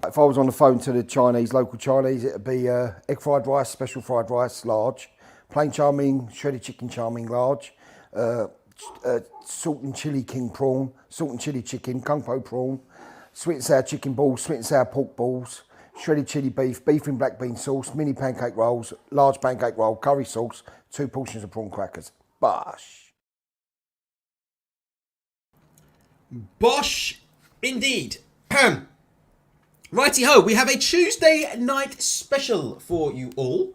If I was on the phone to the Chinese, local Chinese, it'd be egg fried rice, special fried rice, large, plain chow mein, shredded chicken chow mein, large, salt and chili king prawn, salt and chili chicken, kung po prawn, sweet and sour chicken balls, sweet and sour pork balls, shredded chili beef, beef in black bean sauce, mini pancake rolls, large pancake roll, curry sauce, 2 portions of prawn crackers. Bosh. Bosh, indeed. Righty ho, we have a Tuesday night special for you all.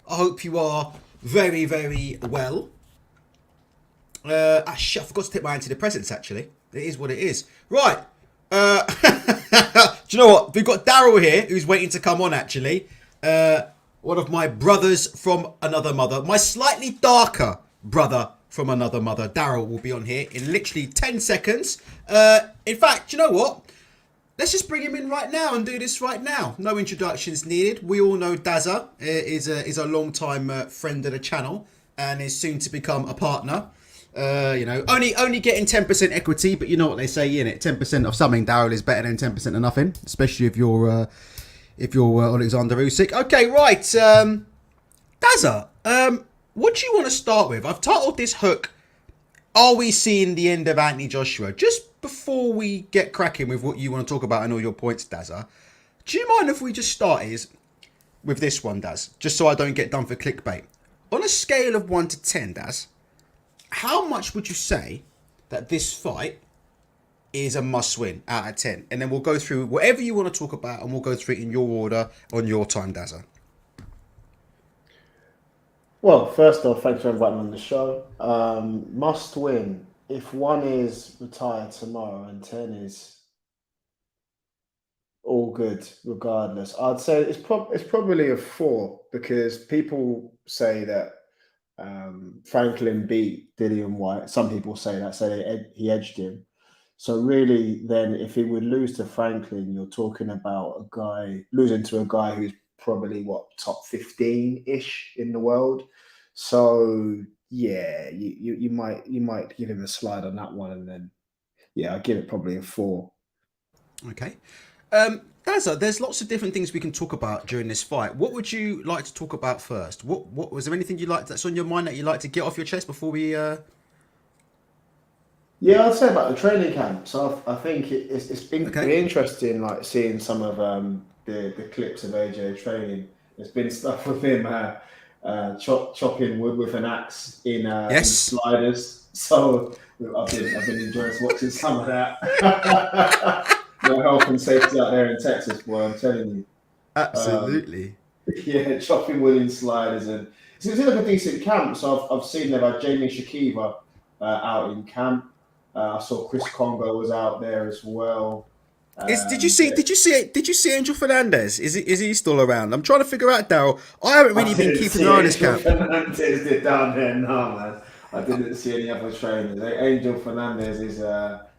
I hope you are very, very well. I forgot to take my antidepressants, actually. It is what it is. Right. Do you know what? We've got Daryl here, who's waiting to come on, actually. One of my brothers from another mother. My slightly darker brother from another mother. Daryl will be on here in literally 10 seconds. In fact, you know what? Let's just bring him in right now and do this right now. No introductions needed. We all know DAZN is a long-time friend of the channel and is soon to become a partner. You know, only getting 10% equity, but you know what they say, innit? 10% of something, Daryl, is better than 10% of nothing, especially if you're Alexander Usyk. Okay, right. DAZN, what do you want to start with? I've titled this hook, "Are we seeing the end of Anthony Joshua?" Just before we get cracking with what you want to talk about and all your points, DAZN, do you mind if we just start with this one, Daz? Just so I don't get done for clickbait. On a scale of 1 to 10, Daz, how much would you say that this fight is a must-win out of 10? And then we'll go through whatever you want to talk about, and we'll go through it in your order on your time, DAZN. Well, first off, thanks for inviting me on the show. Must win. If 1 is retired tomorrow and 10 is all good, regardless, I'd say it's probably a 4, because people say that Franklin beat Dillian White. Some people say that, he edged him. So really, then, if he would lose to Franklin, you're talking about a guy losing to a guy who's probably top 15-ish in the world. So yeah, you might give him a slide on that one, and then yeah, I'd give it probably a 4. Okay. DAZN, there's lots of different things we can talk about during this fight. What would you like to talk about first? What was there anything you like that's on your mind that you like to get off your chest before we? Yeah, I'd say about the training camp. So I think it's been pretty interesting, like seeing some of the clips of AJ training. There's been stuff with him chopping wood with an axe in sliders. So I've been enjoying watching some of that. Your health and safety out there in Texas, boy, I'm telling you. Absolutely. Yeah, chopping wood in sliders, and it's like a decent camp. So I've seen they've had Jamie Shakiva out in camp. I saw Chris Congo was out there as well. Did you see Angel Fernandez? Is he still around? I'm trying to figure out, Daryl. I haven't really been keeping an eye on this camp. Fernandez did down there, no man. I didn't see any other trainers. Angel Fernandez is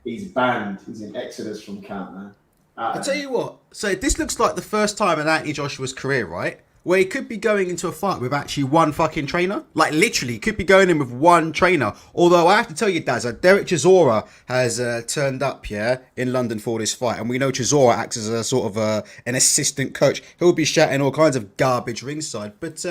he's banned. He's in Exodus from camp, man. I'll tell you what. So this looks like the first time in Anthony Joshua's career, right? Where he could be going into a fight with actually one fucking trainer. Like, literally, could be going in with one trainer. Although, I have to tell you, DAZN, Derek Chisora has turned up, in London for this fight. And we know Chisora acts as a sort of an assistant coach. He'll be shouting all kinds of garbage ringside. But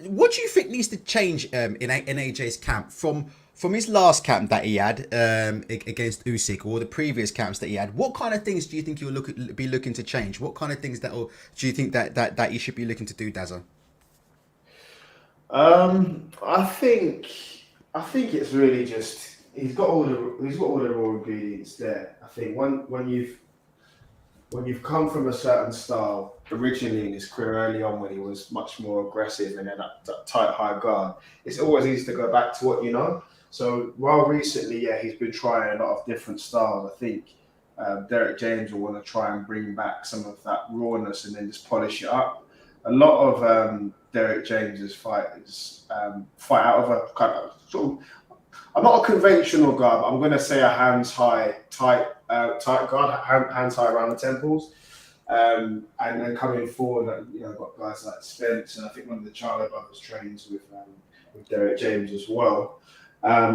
what do you think needs to change in AJ's camp from his last camp that he had against Usyk, or the previous camps that he had? What kind of things do you think you'll be looking to change? What kind of things do you think that you should be looking to do, DAZN? I think it's really just he's got all the raw ingredients there. I think when you've come from a certain style originally in his career, early on when he was much more aggressive and then that tight high guard, it's always easy to go back to what you know. So while recently, he's been trying a lot of different styles. I think Derek James will want to try and bring back some of that rawness and then just polish it up. A lot of Derek James's fight is fight out of a kind of sort of. I'm not a conventional guard, but I'm going to say a hands high, tight guard, hands high around the temples, and then coming forward, got guys like Spence, and I think one of the Charlie brothers trains with Derek James as well.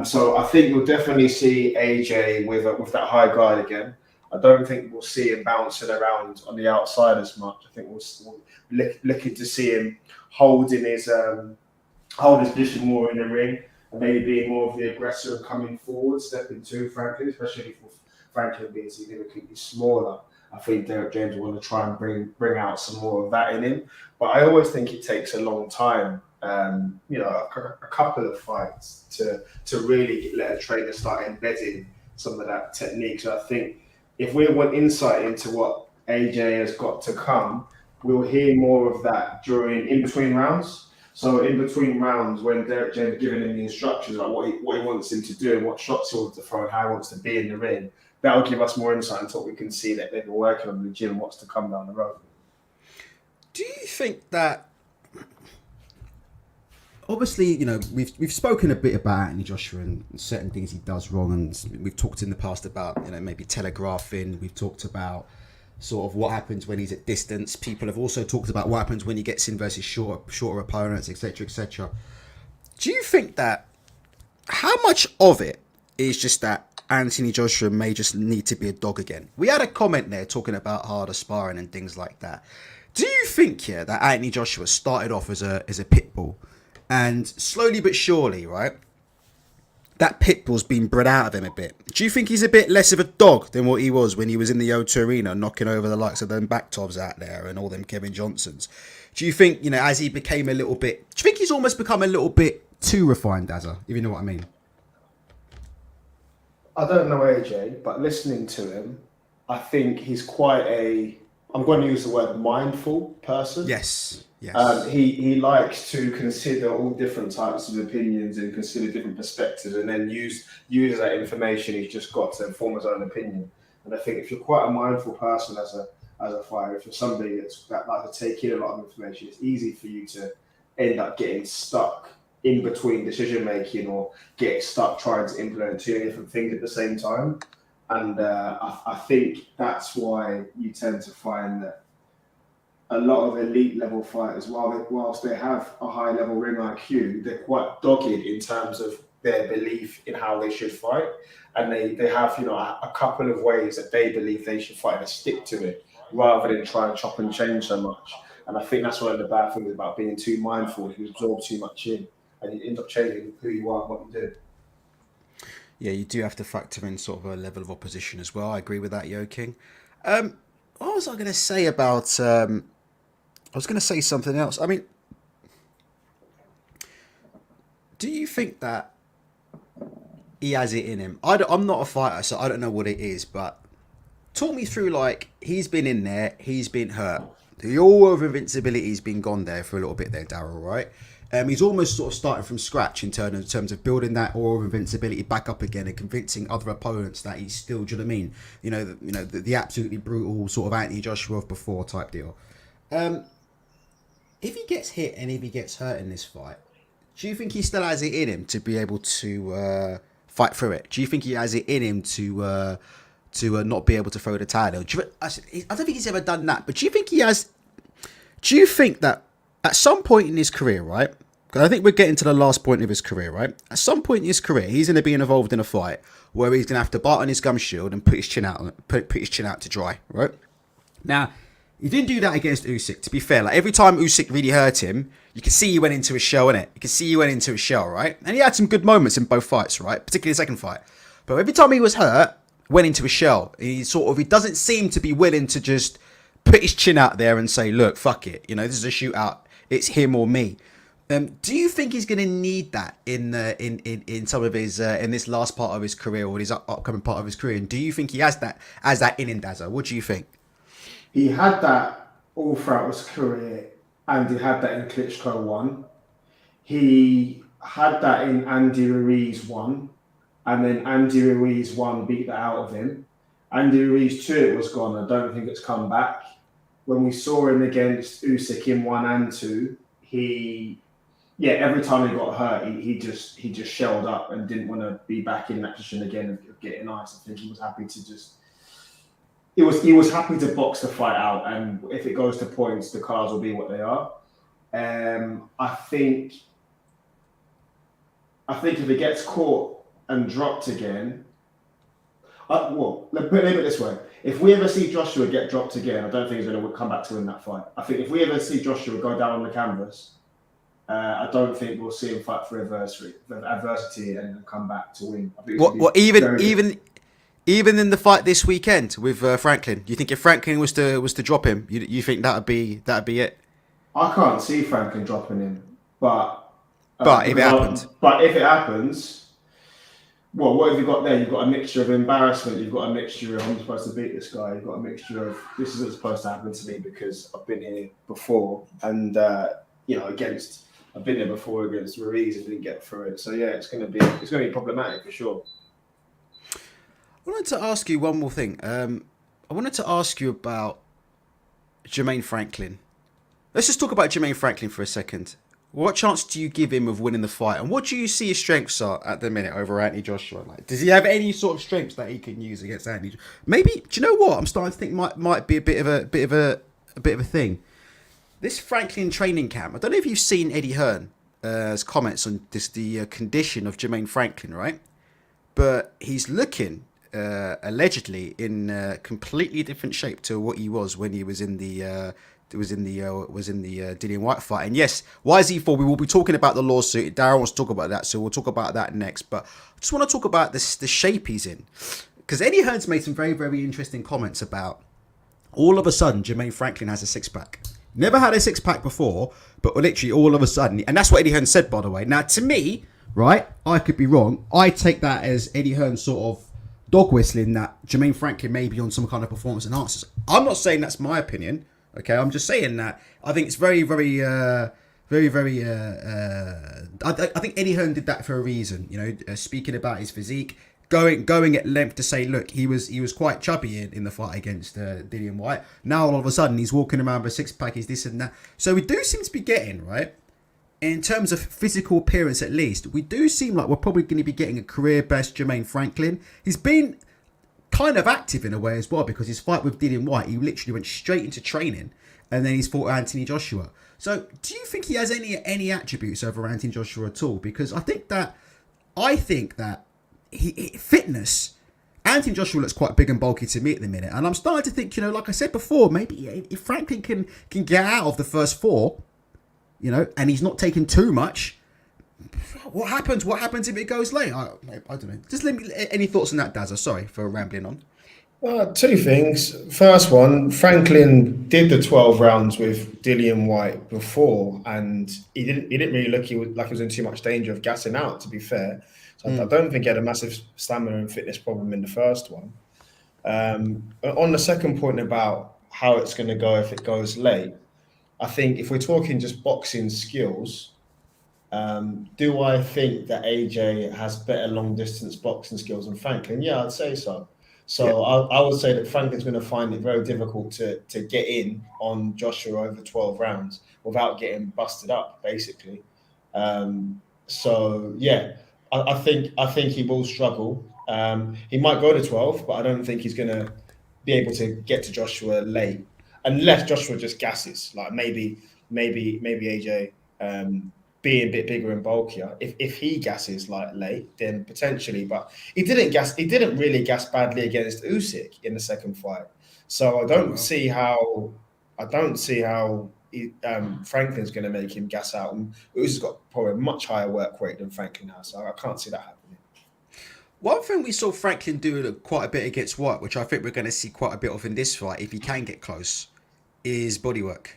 So I think you'll definitely see AJ with that high guard again. I don't think we'll see him bouncing around on the outside as much. I think we'll looking to see him holding his position more in the ring, and maybe being more of the aggressor and coming forward, stepping to Franklin, especially for Franklin being significantly smaller. I think Derek James will want to try and bring out some more of that in him. But I always think it takes a long time, a couple of fights to really let a trainer start embedding some of that technique. So I think if we want insight into what AJ has got to come, we'll hear more of that in between rounds. So in between rounds, when Derek James giving him the instructions about what he wants him to do and what shots he wants to throw and how he wants to be in the ring, that will give us more insight into what we can see that they've been working on in the gym and what's to come down the road. Do you think that, obviously, we've spoken a bit about Anthony Joshua and certain things he does wrong, and we've talked in the past about, maybe telegraphing. We've talked about sort of what happens when he's at distance. People have also talked about what happens when he gets in versus shorter opponents, etc., etc. Do you think that, how much of it is just that Anthony Joshua may just need to be a dog again? We had a comment there talking about harder sparring and things like that. Do you think that Anthony Joshua started off as a pit bull, and slowly but surely, right, that pit bull's been bred out of him a bit? Do you think he's a bit less of a dog than what he was when he was in the O2 Arena knocking over the likes of them Backtovs out there and all them Kevin Johnsons? Do you think, as he became a little bit, do you think he's almost become a little bit too refined, Dazza, if you know what I mean? I don't know AJ, but listening to him, I think he's quite I'm going to use the word mindful person. Yes. He likes to consider all different types of opinions and consider different perspectives, and then use that information he's just got to form his own opinion. And I think if you're quite a mindful person as a fighter, if you're somebody that likes to take in a lot of information, it's easy for you to end up getting stuck in between decision making, or get stuck trying to implement two different things at the same time. And I think that's why you tend to find that a lot of elite level fighters, whilst they have a high level ring IQ, they're quite dogged in terms of their belief in how they should fight. And they have, a couple of ways that they believe they should fight and stick to it, rather than try and chop and change so much. And I think that's one of the bad things about being too mindful. You absorb too much in, and you end up changing who you are and what you do. Yeah, you do have to factor in sort of a level of opposition as well. I agree with that, Yo King. What was I going to say about... I was going to say something else. I mean, do you think that he has it in him? I'm not a fighter, so I don't know what it is, but talk me through, he's been in there, he's been hurt. The all of invincibility's been gone there for a little bit there, Daryl, right? He's almost sort of starting from scratch in terms of building that aura of invincibility back up again and convincing other opponents that he's still, do you know what I mean? The absolutely brutal sort of Anthony Joshua of before type deal. If he gets hit and if he gets hurt in this fight, do you think he still has it in him to be able to fight through it? Do you think he has it in him to not be able to throw the towel? I don't think he's ever done that, but do you think he has? Do you think that at some point in his career, right? Because I think we're getting to the last point of his career, right? At some point in his career, he's going to be involved in a fight where he's going to have to bite on his gum shield and put his chin out to dry, right? Now, he didn't do that against Usyk, to be fair. Every time Usyk really hurt him, you can see he went into a shell, innit? You can see he went into a shell, right? And he had some good moments in both fights, right? Particularly the second fight. But every time he was hurt, went into a shell. He doesn't seem to be willing to just put his chin out there and say, look, fuck it. This is a shootout. It's him or me. Do you think he's going to need that in some of his in this last part of his career, or his upcoming part of his career? And do you think he has that in him, Dazza? What do you think? He had that all throughout his career, and he had that in Klitschko 1. He had that in Andy Ruiz 1, and then Andy Ruiz 1 beat that out of him. Andy Ruiz 2, it was gone. I don't think it's come back. When we saw him against Usyk in 1 and 2, every time he got hurt, he just shelled up and didn't want to be back in that position again of getting ice. I think he was happy to just... He was happy to box the fight out, and if it goes to points, the cards will be what they are. I think if it gets caught and dropped again, Well, let put it this way: if we ever see Joshua get dropped again, I don't think he's going to come back to win that fight. I think if we ever see Joshua go down on the canvas, I don't think we'll see him fight for adversity and then come back to win. I think What even in the fight this weekend with Franklin, do you think if Franklin was to drop him, you think that'd be it? I can't see Franklin dropping him, but if it happens. Well, what have you got there? You've got a mixture of embarrassment. You've got a mixture of I'm supposed to beat this guy. You've got a mixture of this isn't supposed to happen to me because I've been here before, and I've been there before against Ruiz and didn't get through it. So yeah, it's going to be problematic for sure. I wanted to ask you one more thing. I wanted to ask you about Jermaine Franklin. Let's just talk about Jermaine Franklin for a second. What chance do you give him of winning the fight, and what do you see his strengths are at the minute over Anthony Joshua? Like, does he have any sort of strengths that he can use against Anthony? Maybe. Do you know what? I'm starting to think might be a bit of a thing. This Franklin training camp. I don't know if you've seen Eddie Hearn's comments on the condition of Jermaine Franklin, right? But he's looking allegedly in completely different shape to what he was when he was in the. Dillian Whyte fight. And yes, YZ4, we will be talking about the lawsuit. Daryl wants to talk about that, so we'll talk about that next. But I just want to talk about the shape he's in. Because Eddie Hearn's made some very, very interesting comments about all of a sudden Jermaine Franklin has a six-pack. Never had a six-pack before, but literally all of a sudden, and that's what Eddie Hearn said, by the way. Now, to me, right, I could be wrong. I take that as Eddie Hearn sort of dog whistling that Jermaine Franklin may be on some kind of performance enhancers. I'm not saying that's my opinion. Okay, I'm just saying that I think it's very, very, I think Eddie Hearn did that for a reason. You know, speaking about his physique, going at length to say, look, he was quite chubby in the fight against Dillian Whyte. Now all of a sudden he's walking around with a six pack, he's this and that. So we do seem to be getting, right, in terms of physical appearance at least, we do seem like we're probably going to be getting a career best Jermaine Franklin. He's been kind of active in a way as well, because his fight with Dillian Whyte, he literally went straight into training, and then he's fought Anthony Joshua. So do you think he has any attributes over Anthony Joshua at all? Because I think that fitness, Anthony Joshua looks quite big and bulky to me at the minute, and I'm starting to think, like I said before, maybe if Franklin can get out of the first four, and he's not taking too much. What happens if it goes late? I don't know. Just let me. Any thoughts on that, Dazza? Sorry for rambling on. Two things. First one, Franklin did the 12 rounds with Dillian Whyte before, and he didn't really look like he was in too much danger of gassing out, to be fair. So I don't think he had a massive stamina and fitness problem in the first one. On the second point about how it's going to go if it goes late, I think if we're talking just boxing skills, do I think that AJ has better long distance boxing skills than Franklin? Yeah, I'd say so. So yeah. I would say that Franklin's going to find it very difficult to get in on Joshua over 12 rounds without getting busted up, basically. So yeah, I think he will struggle. He might go to 12, but I don't think he's going to be able to get to Joshua late, unless Joshua just gasses. Like maybe AJ being a bit bigger and bulkier. If he gasses like late, then potentially. But he didn't gas. He didn't really gas badly against Usyk in the second fight. So I don't see how Franklin's going to make him gas out. And Usyk's got probably a much higher work rate than Franklin has. So I can't see that happening. One thing we saw Franklin do quite a bit against Whyte, which I think we're going to see quite a bit of in this fight, if he can get close, is bodywork.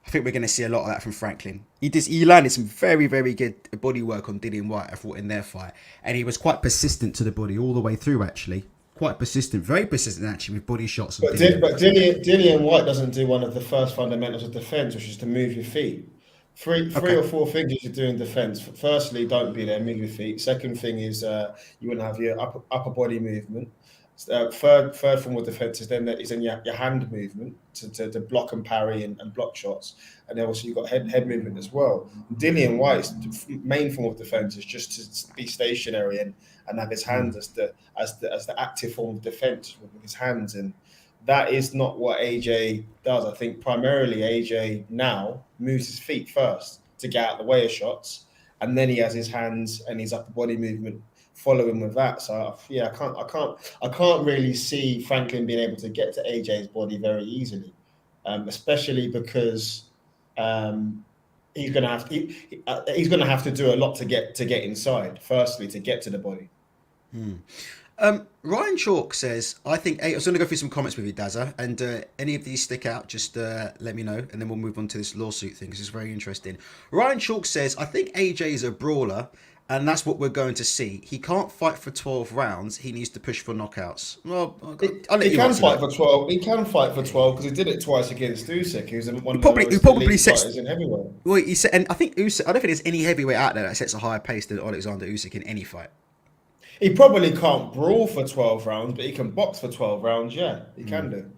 I think we're going to see a lot of that from Franklin. He landed some very, very good body work on Dillian Whyte, I thought, in their fight. And he was quite persistent to the body all the way through, actually. Quite persistent, very persistent, actually, with body shots. But Dillian Whyte doesn't do one of the first fundamentals of defence, which is to move your feet. Three or four things you should do in defence. Firstly, don't be there, move your feet. Second thing is you want to have your upper body movement. Third form of defence is in your hand movement to block and parry and block shots, and then also you've got head movement as well. Dillian Whyte's main form of defence is just to be stationary and have his hands as the active form of defence with his hands, and that is not what AJ does. I think primarily AJ now moves his feet first to get out of the way of shots, and then he has his hands and his upper body movement following with that. So yeah, I can't really see Franklin being able to get to AJ's body very easily, especially because he's gonna have to do a lot to get inside. Firstly, to get to the body. Ryan Chalk says, I think I was going to go through some comments with you, Dazza, and any of these stick out, just let me know, and then we'll move on to this lawsuit thing, because it's very interesting. Ryan Chalk says, I think AJ is a brawler, and that's what we're going to see. He can't fight for 12 rounds. He needs to push for knockouts. Well, he can fight for 12. He can fight for 12 because he did it twice against Usyk, who's one of the most elite fighters in heavyweight. Well, he said, and I think Usyk, I don't think there's any heavyweight out there that sets a higher pace than Alexander Usyk in any fight. He probably can't brawl for 12 rounds, but he can box for 12 rounds. Yeah, he can do.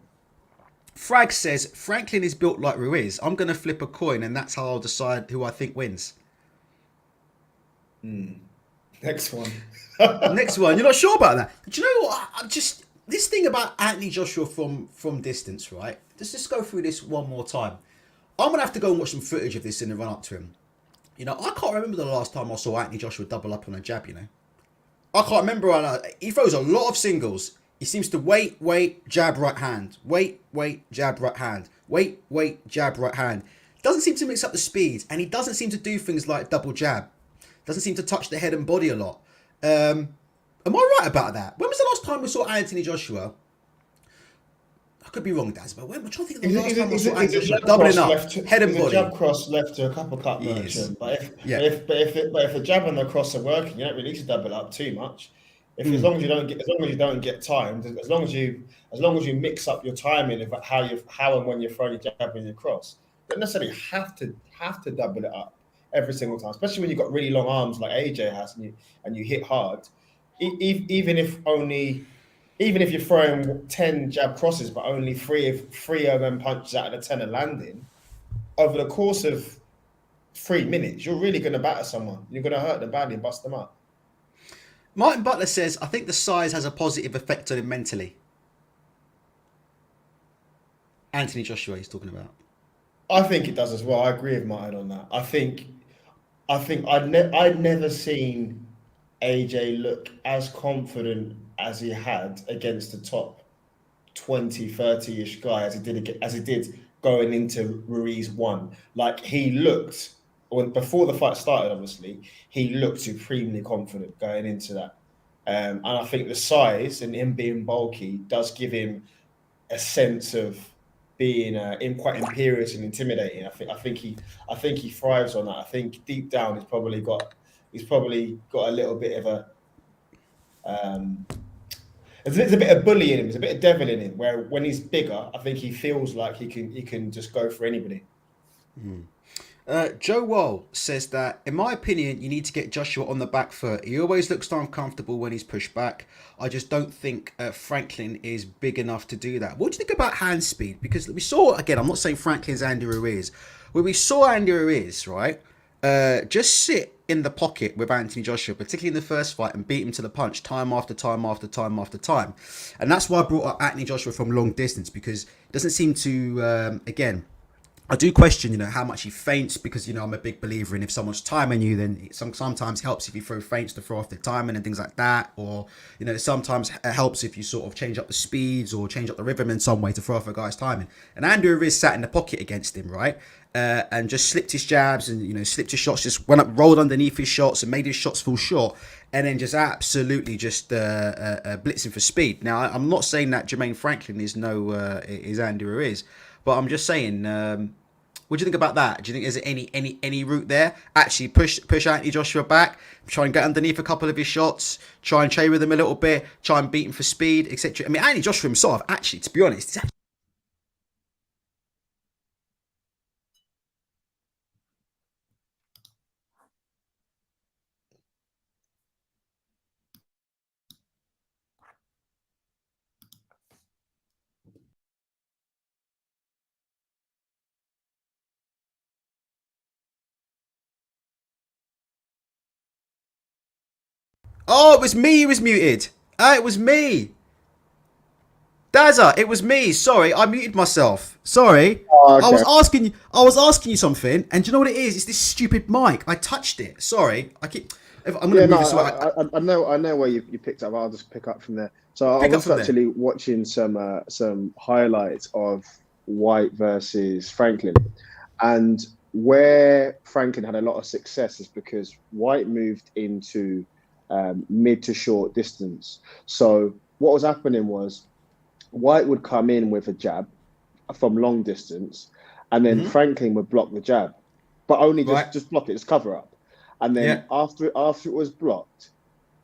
Frag says, Franklin is built like Ruiz. I'm going to flip a coin, and that's how I'll decide who I think wins. Next one. Next one. You're not sure about that? Do you know what? This thing about Anthony Joshua from distance, right? Let's just go through this one more time. I'm going to have to go and watch some footage of this in the run up to him. You know, I can't remember the last time I saw Anthony Joshua double up on a jab, you know. I can't remember. He throws a lot of singles. He seems to wait, jab, right hand. Wait, jab, right hand. Wait, jab, right hand. Doesn't seem to mix up the speeds, and he doesn't seem to do things like double jab. Doesn't seem to touch the head and body a lot. Am I right about that? When was the last time we saw Anthony Joshua? I could be wrong, Daz, but when I'm trying to think of the last time I saw Anthony Joshua doubling up, head and body. Jab cross left to a couple cut version, but if the jab and the cross are working, you don't really need to double up too much. As long as you don't get timed, as long as you mix up your timing of how and when you're throwing your jab and your cross, you don't necessarily have to double it up every single time, especially when you've got really long arms like AJ has and you hit hard. Even if you're throwing 10 jab crosses, but only three of them punches out of the 10 are landing, over the course of 3 minutes, you're really going to batter someone. You're going to hurt them badly and bust them up. Martin Butler says, I think the size has a positive effect on him mentally. Anthony Joshua he's talking about. I think it does as well. I agree with Martin on that. I think I'd never seen AJ look as confident as he had against the top 20, 30-ish guy as he did going into Ruiz 1. Like, he looked, before the fight started, obviously, he looked supremely confident going into that. And I think the size and him being bulky does give him a sense of being quite imperious and intimidating. I think he thrives on that. I think deep down he's probably got a little bit of a there's a bit of bully in him, there's a bit of devil in him, where when he's bigger, I think he feels like he can just go for anybody. Joe Wall says that, in my opinion, you need to get Joshua on the back foot. He always looks uncomfortable when he's pushed back. I just don't think Franklin is big enough to do that. What do you think about hand speed? Because we saw, again, I'm not saying Franklin's Andy Ruiz. When we saw Andy Ruiz, right, just sit in the pocket with Anthony Joshua, particularly in the first fight, and beat him to the punch time after time after time after time. And that's why I brought up Anthony Joshua from long distance, because it doesn't seem to, again, I do question, how much he feints, because, I'm a big believer in if someone's timing you, then it sometimes helps if you throw feints to throw off the timing and things like that. Or, sometimes it helps if you sort of change up the speeds or change up the rhythm in some way to throw off a guy's timing. And Andrew Riz sat in the pocket against him, right? And just slipped his jabs and, slipped his shots, just went up, rolled underneath his shots and made his shots fall short. And then just absolutely just blitzing for speed. Now, I'm not saying that Jermaine Franklin is Andy Ruiz, but I'm just saying, what do you think about that? Do you think there's any route there? Actually push Anthony Joshua back, try and get underneath a couple of his shots, try and trade with him a little bit, try and beat him for speed, etc. I mean, Anthony Joshua himself, actually, to be honest, oh, it was me who was muted. It was me. Dazza, it was me. Sorry, I muted myself. Sorry. Oh, okay. I was asking you something, and do you know what it is? It's this stupid mic. I touched it. Sorry. I'm Yeah, going to no, move this way. I know where you picked up. I'll just pick up from there. So I Pick up was from there. actually watching some highlights of White versus Franklin, and where Franklin had a lot of success is because White moved into mid to short distance. So what was happening was White would come in with a jab from long distance, and then Franklin would block the jab, but only Right. just block it, just cover up. And Yeah. then after it was blocked,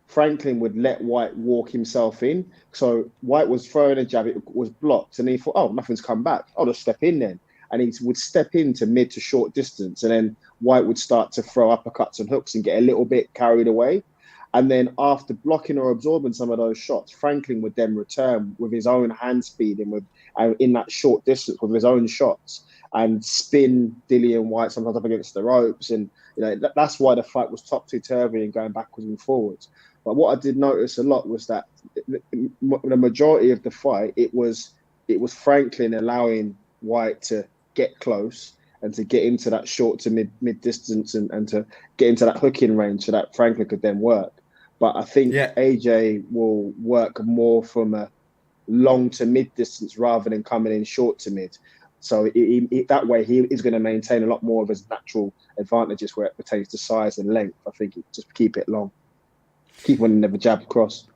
Franklin would let White walk himself in. So White was throwing a jab, it was blocked, and he thought, oh, nothing's come back. I'll just step in then. And he would step into mid to short distance, and then White would start to throw uppercuts and hooks and get a little bit carried away. And then after blocking or absorbing some of those shots, Franklin would then return with his own hand speed and with in that short distance with his own shots and spin Dillian White sometimes up against the ropes. And that's why the fight was topsy-turvy and going backwards and forwards. But what I did notice a lot was that the majority of the fight, it was Franklin allowing White to get close and to get into that short to mid distance and to get into that hooking range so that Franklin could then work. But I think Yeah. AJ will work more from a long to mid distance rather than coming in short to mid. So that way he is going to maintain a lot more of his natural advantages where it pertains to size and length. I think just keep it long. Keep on never jab across.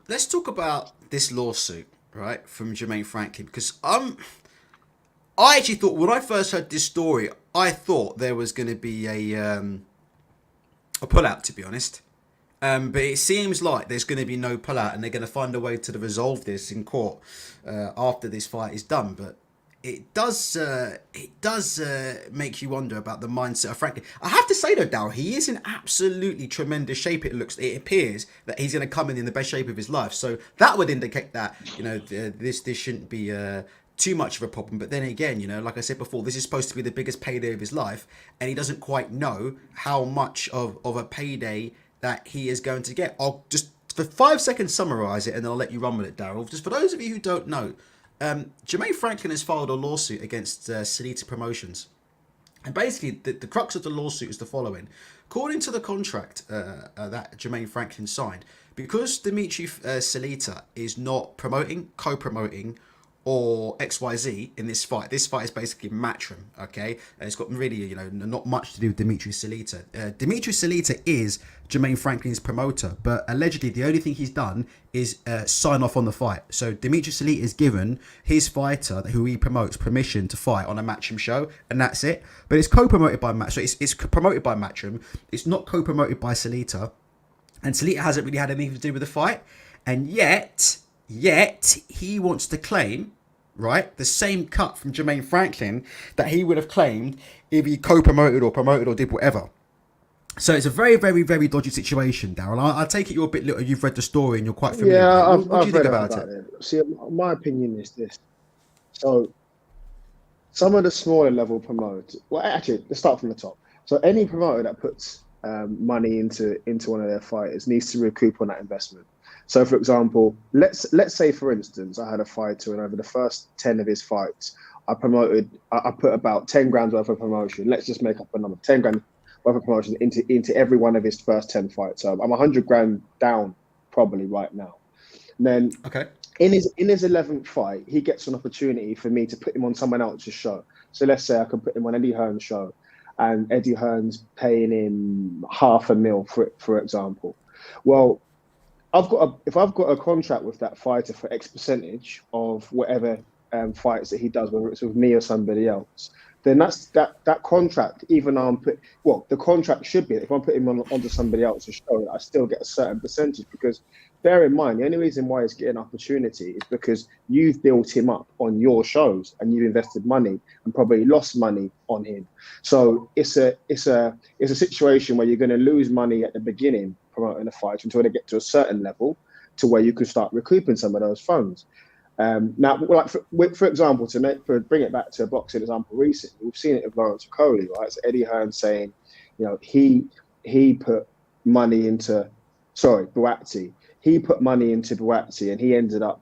Let's talk about this lawsuit, right, from Jermaine Franklin, because I actually thought when I first heard this story, I thought there was going to be a pullout, to be honest. But it seems like there's going to be no pullout, and they're going to find a way to resolve this in court after this fight is done. But it does make you wonder about the mindset of Franklin. I have to say though, Daryl, he is in absolutely tremendous shape. It appears that he's going to come in the best shape of his life. So that would indicate that this shouldn't be too much of a problem. But then again, like I said before, this is supposed to be the biggest payday of his life, and he doesn't quite know how much of a payday that he is going to get. I'll just for 5 seconds summarize it, and then I'll let you run with it, Daryl. Just for those of you who don't know, Jermaine Franklin has filed a lawsuit against Salita Promotions. And basically, the crux of the lawsuit is the following. According to the contract that Jermaine Franklin signed, because Dimitri Salita is not promoting, co-promoting, or XYZ in this fight is basically matchroom, okay? It's got really, not much to do with Dimitri Salita. Dimitri Salita is Jermaine Franklin's promoter, but allegedly the only thing he's done is sign off on the fight. So Dimitri Salita is given his fighter, who he promotes, permission to fight on a matchroom show, and that's it. But it's co-promoted by Matchroom. So it's promoted by Matchroom. It's not co-promoted by Salita. And Salita hasn't really had anything to do with the fight. And yet he wants to claim, right, the same cut from Jermaine Franklin that he would have claimed if he co-promoted or promoted or did whatever. So it's a very, very, very dodgy situation, Daryl. I take it you're a bit little. You've read the story and you're quite familiar. Yeah, with it. What do you think about it? See, my opinion is this. So some of the smaller level promoters, well, actually, let's start from the top. So any promoter that puts money into one of their fighters needs to recoup on that investment. So, for example, let's say, for instance, I had a fighter, and over the first 10 of his fights, I put about 10 grand worth of promotion. Let's just make up a number, 10 grand worth of promotion into every one of his first 10 fights. So I'm 100 grand down probably right now. And then in his 11th fight, he gets an opportunity for me to put him on someone else's show. So let's say I can put him on Eddie Hearn's show, and Eddie Hearn's paying him $500,000 for example. Well, if I've got a contract with that fighter for X percentage of whatever fights that he does, whether it's with me or somebody else, then that contract. Even though the contract should be if I'm putting him onto somebody else's show, I still get a certain percentage, because bear in mind the only reason why he's getting an opportunity is because you've built him up on your shows and you've invested money and probably lost money on him. So it's a situation where you're going to lose money at the beginning promoting a fight until they get to a certain level to where you can start recouping some of those funds. Now, like for example, to bring it back to a boxing example recently, we've seen it with Lawrence Coley, right? So Eddie Hearn saying, he put money into, Buatsi. He put money into Buatsi, and he ended up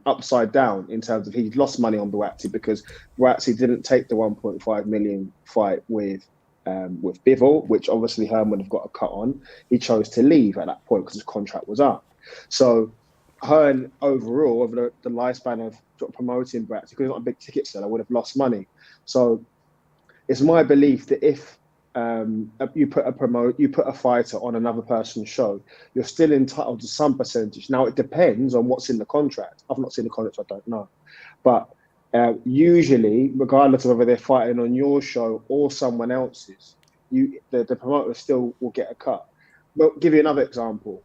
upside down in terms of he lost money on Buatsi because Buatsi didn't take the 1.5 million fight with with Bivol, which obviously Hearn would have got a cut on. He chose to leave at that point because his contract was up. So Hearn overall, over the lifespan of promoting Brats, because he's not a big ticket seller, would have lost money. So it's my belief that if you put a fighter on another person's show, you're still entitled to some percentage. Now it depends on what's in the contract. I've not seen the contract, so I don't know. But usually, regardless of whether they're fighting on your show or someone else's, the promoter still will get a cut. Well, I'll give you another example.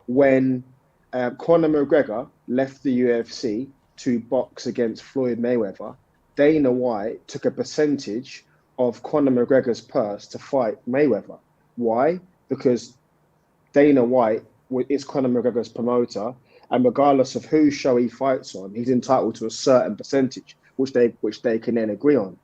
When Conor McGregor left the UFC to box against Floyd Mayweather, Dana White took a percentage of Conor McGregor's purse to fight Mayweather. Why? Because Dana White is Conor McGregor's promoter, and regardless of whose show he fights on, he's entitled to a certain percentage, which they can then agree on.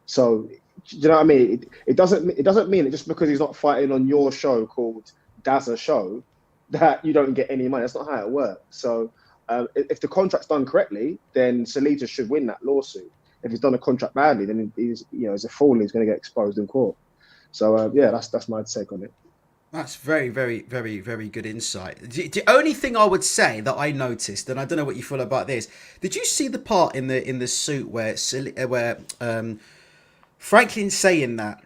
So, do you know what I mean? It doesn't mean that just because he's not fighting on your show called DAZN show, that you don't get any money. That's not how it works. So, if the contract's done correctly, then Salita should win that lawsuit. If he's done a contract badly, then he's a fool and he's going to get exposed in court. So that's my take on it. That's very, very, very, very good insight. The only thing I would say that I noticed, and I don't know what you feel about this, did you see the part in the suit where Franklin's saying that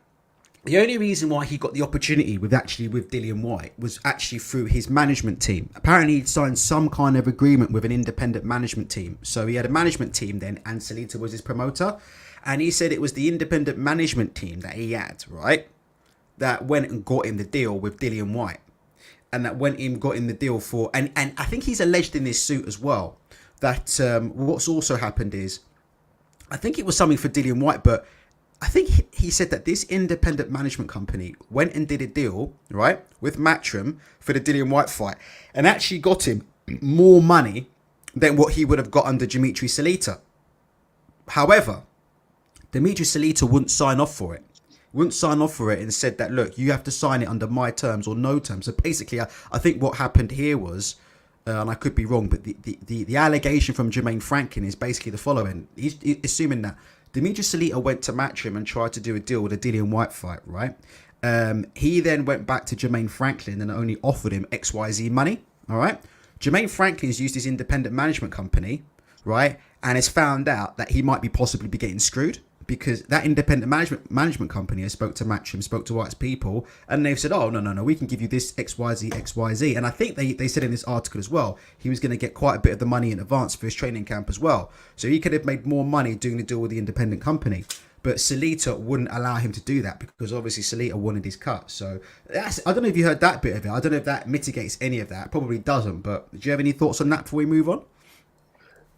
the only reason why he got the opportunity with Dillian Whyte was actually through his management team. Apparently he'd signed some kind of agreement with an independent management team. So he had a management team then, and Salita was his promoter. And he said it was the independent management team that he had, right, that went and got him the deal with Dillian Whyte. And that went and got him the deal for... And I think he's alleged in this suit as well that what's also happened is, I think it was something for Dillian Whyte, but I think he said that this independent management company went and did a deal, right, with Matchroom for the Dillian Whyte fight and actually got him more money than what he would have got under Dimitri Salita. However, Dimitri Salita wouldn't sign off for it. And said that, look, you have to sign it under my terms or no terms. So basically, I think what happened here was, and I could be wrong, but the allegation from Jermaine Franklin is basically the following. He's assuming that Dimitri Salita went to Matchroom and tried to do a deal with a Dillian Whyte fight, right? He then went back to Jermaine Franklin and only offered him XYZ money, all right? Jermaine Franklin's used his independent management company, right? And has found out that he might be possibly be getting screwed because that independent management company has spoke to Matchroom, spoke to White's people, and they've said, oh, no, we can give you this XYZ. And I think they said in this article as well, he was going to get quite a bit of the money in advance for his training camp as well. So he could have made more money doing the deal with the independent company. But Salita wouldn't allow him to do that because obviously Salita wanted his cut. So I don't know if you heard that bit of it. I don't know if that mitigates any of that. Probably doesn't. But do you have any thoughts on that before we move on?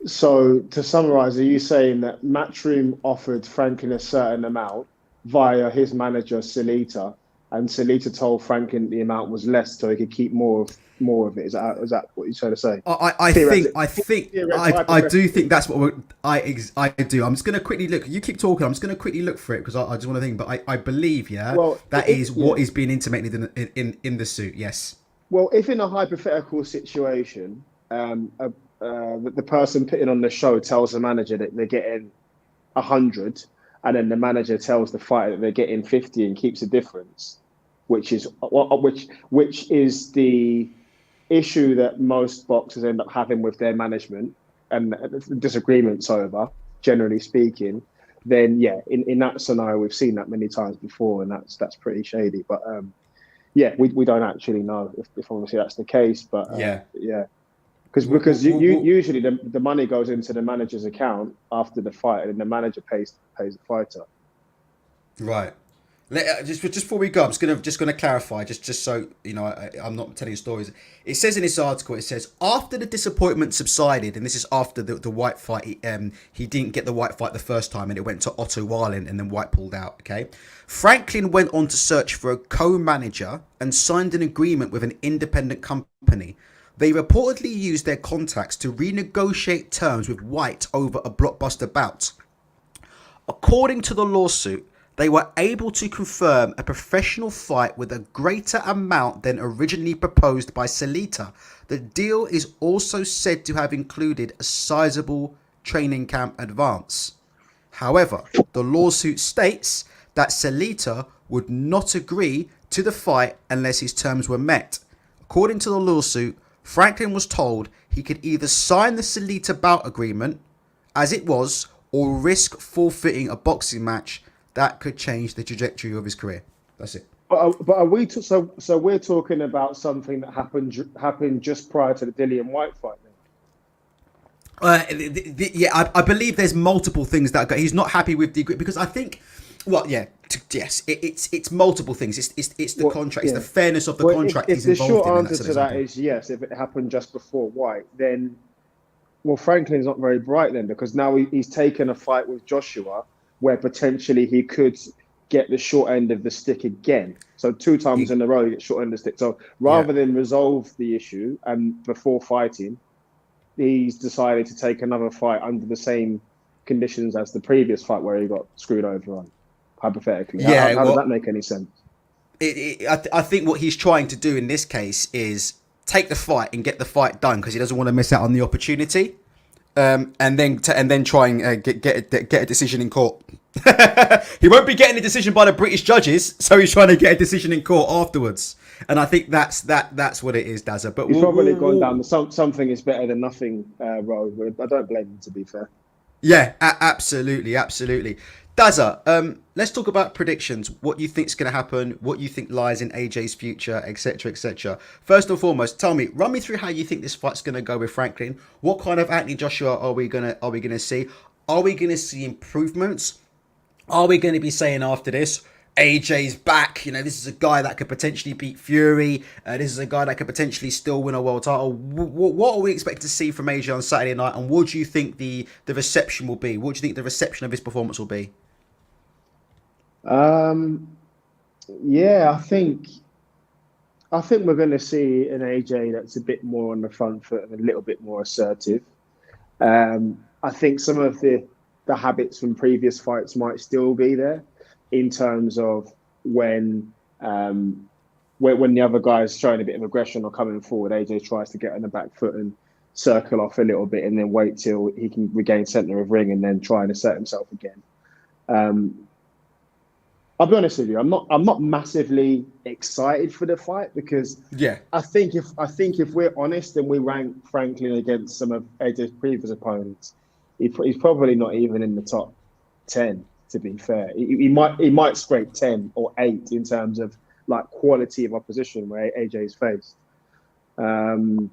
So to summarise, are you saying that Matchroom offered Franklin a certain amount via his manager Salita, and Salita told Franklin the amount was less so he could keep more of it? Is that what you're trying to say? I do think that's what I do. I'm just going to quickly look. You keep talking. I'm just going to quickly look for it because I just want to think. But I believe, that is what is being intimated in the suit. Yes. Well, if in a hypothetical situation, the person putting on the show tells the manager that they're getting 100, and then the manager tells the fighter that they're getting 50 and keeps the difference, which is the issue that most boxers end up having with their management and disagreements over, generally speaking, then in that scenario we've seen that many times before, and that's pretty shady. But we don't actually know if obviously that's the case, but Because usually the money goes into the manager's account after the fight, and the manager pays the fighter. Right. Just before we go, I'm just gonna clarify, just so you know, I'm not telling stories. It says in this article, it says after the disappointment subsided, and this is after the White fight. He didn't get the White fight the first time, and it went to Otto Warland, and then White pulled out. Okay. Franklin went on to search for a co-manager and signed an agreement with an independent company. They reportedly used their contacts to renegotiate terms with White over a blockbuster bout. According to the lawsuit, they were able to confirm a professional fight with a greater amount than originally proposed by Salita. The deal is also said to have included a sizable training camp advance. However, the lawsuit states that Salita would not agree to the fight unless his terms were met. According to the lawsuit, Franklin was told he could either sign the Salita bout agreement as it was or risk forfeiting a boxing match that could change the trajectory of his career. That's it. But are we so we're talking about something that happened just prior to the Dillian White fight then? I believe there's multiple things that he's not happy with the because I think, yes, it's multiple things. It's the contract, it's the fairness of the contract. If the short answer to that is yes, if it happened just before White, then Franklin's not very bright then, because now he's taken a fight with Joshua where potentially he could get the short end of the stick again. So 2 times in a row, he gets short end of the stick. So rather than resolve the issue and before fighting, he's decided to take another fight under the same conditions as the previous fight where he got screwed over on, hypothetically. How does that make any sense? I think what he's trying to do in this case is take the fight and get the fight done because he doesn't want to miss out on the opportunity, and then try and get a decision in court. He won't be getting a decision by the British judges, so he's trying to get a decision in court afterwards. And I think that's what it is, Dazza. But he's probably gone down something is better than nothing road. I don't blame him, to be fair. Yeah, absolutely. Dazza, let's talk about predictions. What you think's going to happen? What you think lies in AJ's future, etc., etc. First and foremost, run me through how you think this fight's going to go with Franklin. What kind of Anthony Joshua are we gonna see? Are we going to see improvements? Are we going to be saying after this, AJ's back? You know, this is a guy that could potentially beat Fury. This is a guy that could potentially still win a world title. What are we expecting to see from AJ on Saturday night? And what do you think the reception will be? What do you think the reception of his performance will be? I think we're going to see an AJ that's a bit more on the front foot and a little bit more assertive. I think some of the habits from previous fights might still be there in terms of when the other guy's showing a bit of aggression or coming forward, AJ tries to get on the back foot and circle off a little bit and then wait till he can regain centre of ring and then try and assert himself again. I'll be honest with you, I'm not massively excited for the fight because I think if we're honest and we rank Franklin against some of AJ's previous opponents, he's probably not even in the top 10. To be fair, he might scrape 10 or 8 in terms of like quality of opposition where AJ's faced. Look,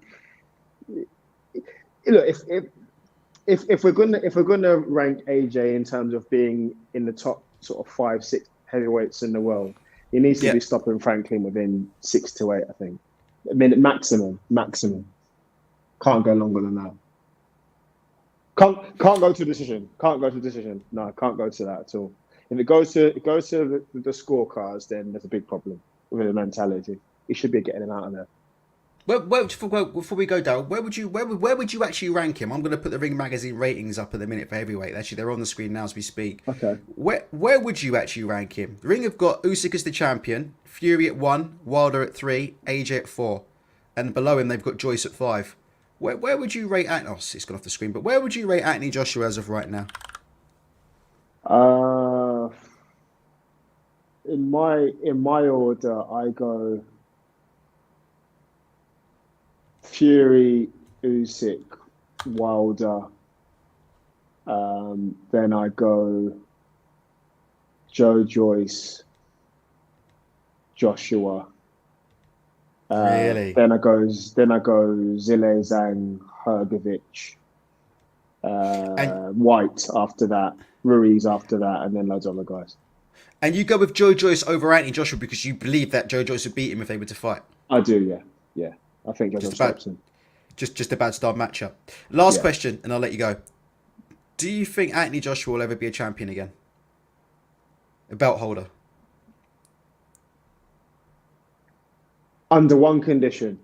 if we're gonna rank AJ in terms of being in the top sort of 5-6 heavyweights in the world, he needs to be stopping Franklin within 6 to 8. I think, a minute maximum. Can't go longer than that. Can't go to decision. No, can't go to that at all. If it goes to the scorecards, then there's a big problem with the mentality. He should be getting him out of there. Before we go, Daryl, where would you actually rank him? I'm going to put the Ring Magazine ratings up at the minute for heavyweight. Actually, they're on the screen now as we speak. Okay. Where would you actually rank him? The Ring have got Usyk as the champion, Fury at 1, Wilder at 3, AJ at 4, and below him they've got Joyce at 5. Where would you rate Anthony? Oh, it's gone off the screen. But where would you rate Anthony Joshua as of right now? In my order, I go Fury, Usyk, Wilder. Then I go Joe Joyce, Joshua. Really? Then I go Zile, Zhang, Hrgovic, White after that, Ruiz after that, and then loads of other guys. And you go with Joe Joyce over Anthony Joshua because you believe that Joe Joyce would beat him if they were to fight? I do, yeah. I think Joe Joyce just a bad start matchup. Last question, and I'll let you go. Do you think Anthony Joshua will ever be a champion again? A belt holder? Under one condition.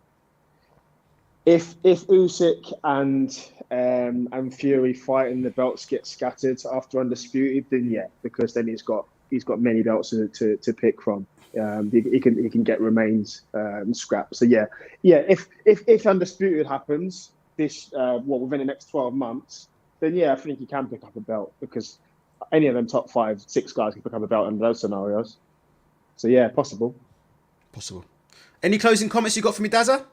If Usyk and Fury fight and the belts get scattered after Undisputed, then yeah, because then he's got many belts to pick from. He can get remains scrapped. So yeah. If Undisputed happens within the next 12 months, then yeah, I think he can pick up a belt because any of them top 5, 6 guys can pick up a belt under those scenarios. So yeah, possible. Possible. Any closing comments you got for me, Dazza?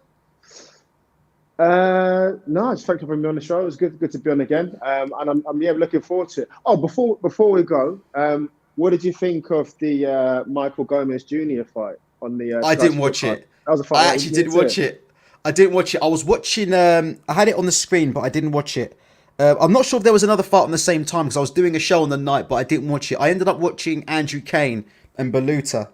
No, just thank you for having me on the show. It was good to be on again. And I'm looking forward to it. Oh, before we go, what did you think of the Michael Gomez Jr. fight on the? I didn't watch it. That was a fight. I actually didn't watch it. I didn't watch it. I was watching. I had it on the screen, but I didn't watch it. I'm not sure if there was another fight on the same time because I was doing a show on the night, but I didn't watch it. I ended up watching Andrew Kane and Baluta.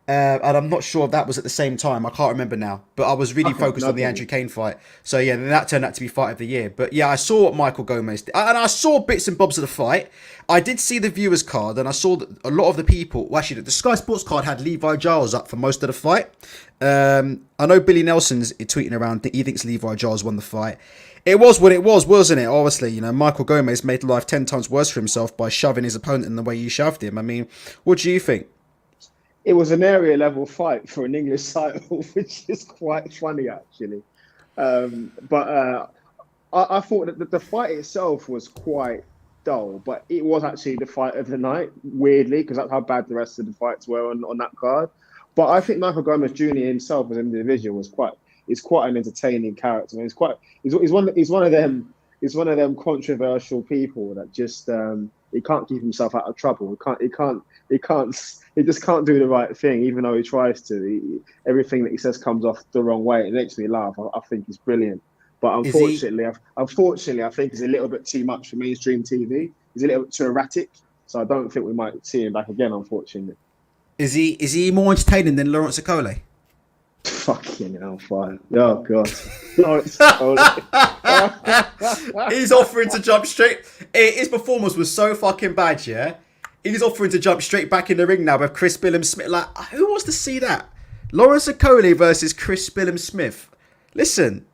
And I'm not sure if that was at the same time. I can't remember now. But I was really focused on the Andrew Kane fight. So yeah, then that turned out to be fight of the year. But yeah, I saw what Michael Gomez did. And I saw bits and bobs of the fight. I did see the viewers card and I saw that a lot of the people... Well, actually, the Sky Sports card had Levi Giles up for most of the fight. I know Billy Nelson's tweeting around that he thinks Levi Giles won the fight. It was what it was, wasn't it? Obviously, you know, Michael Gomez made life 10 times worse for himself by shoving his opponent in the way he shoved him. I mean, what do you think? It was an area level fight for an English title, which is quite funny actually. But I thought that the fight itself was quite dull, but it was actually the fight of the night, weirdly, because that's how bad the rest of the fights were on that card. But I think Michael Gomez Jr. himself as an individual is quite an entertaining character. And he's one of them controversial people that just he can't keep himself out of trouble. He just can't do the right thing, even though he tries to. Everything that he says comes off the wrong way. It makes me laugh. I think he's brilliant. But unfortunately, I think he's a little bit too much for mainstream TV. He's a little bit too erratic. So I don't think we might see him back again, unfortunately. Is he more entertaining than Lawrence Okole? Fucking hellfire. Oh, God. Lawrence Okole. He's offering to jump straight. His performance was so fucking bad, yeah? He's offering to jump straight back in the ring now with Chris Billum-Smith. Like, who wants to see that? Lawrence Okole versus Chris Billum-Smith. Listen,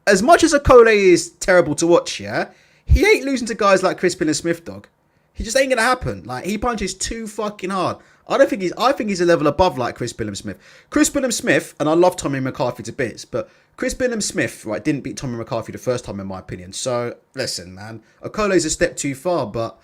as much as Okole is terrible to watch, yeah, he ain't losing to guys like Chris Billum-Smith, dog. He just ain't gonna happen. Like, he punches too fucking hard. I think he's a level above like Chris Billum-Smith. Chris Billum-Smith, and I love Tommy McCarthy to bits, but Chris Billum-Smith, right, didn't beat Tommy McCarthy the first time, in my opinion. So, listen, man, Okole's a step too far, but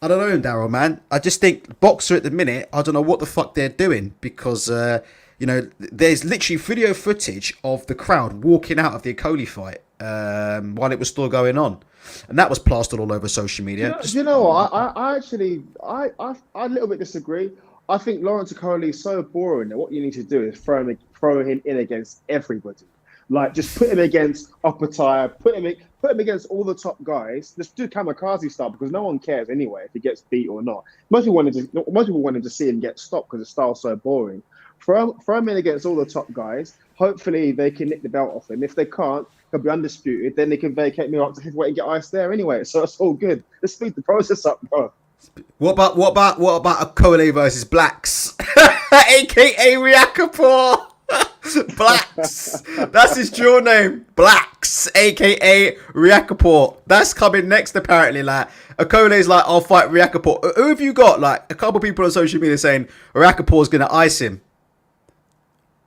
I don't know, Daryl, man. I just think Boxer at the minute, I don't know what the fuck they're doing because, you know, there's literally video footage of the crowd walking out of the Okole fight while it was still going on. And that was plastered all over social media. You know what? I actually a little bit disagree. I think Lawrence Okole is so boring that what you need to do is throw him in against everybody. Like, just put him against Upper Tire, put him against all the top guys. Just do kamikaze style because no one cares anyway if he gets beat or not. Most people wanted to see him get stopped because the style's so boring. Throw him in against all the top guys. Hopefully they can nick the belt off him. If they can't, he'll be undisputed. Then they can vacate me up to heavyweight and get ice there anyway. So it's all good. Let's speed the process up, bro. What about Okole versus Blacks, aka Riakapor? Blacks. That's his dual name. Blacks, aka Riakapor. That's coming next apparently. Like, Okole's like, I'll fight Riakapor. Who have you got? Like, a couple people on social media saying Riakapor's gonna ice him.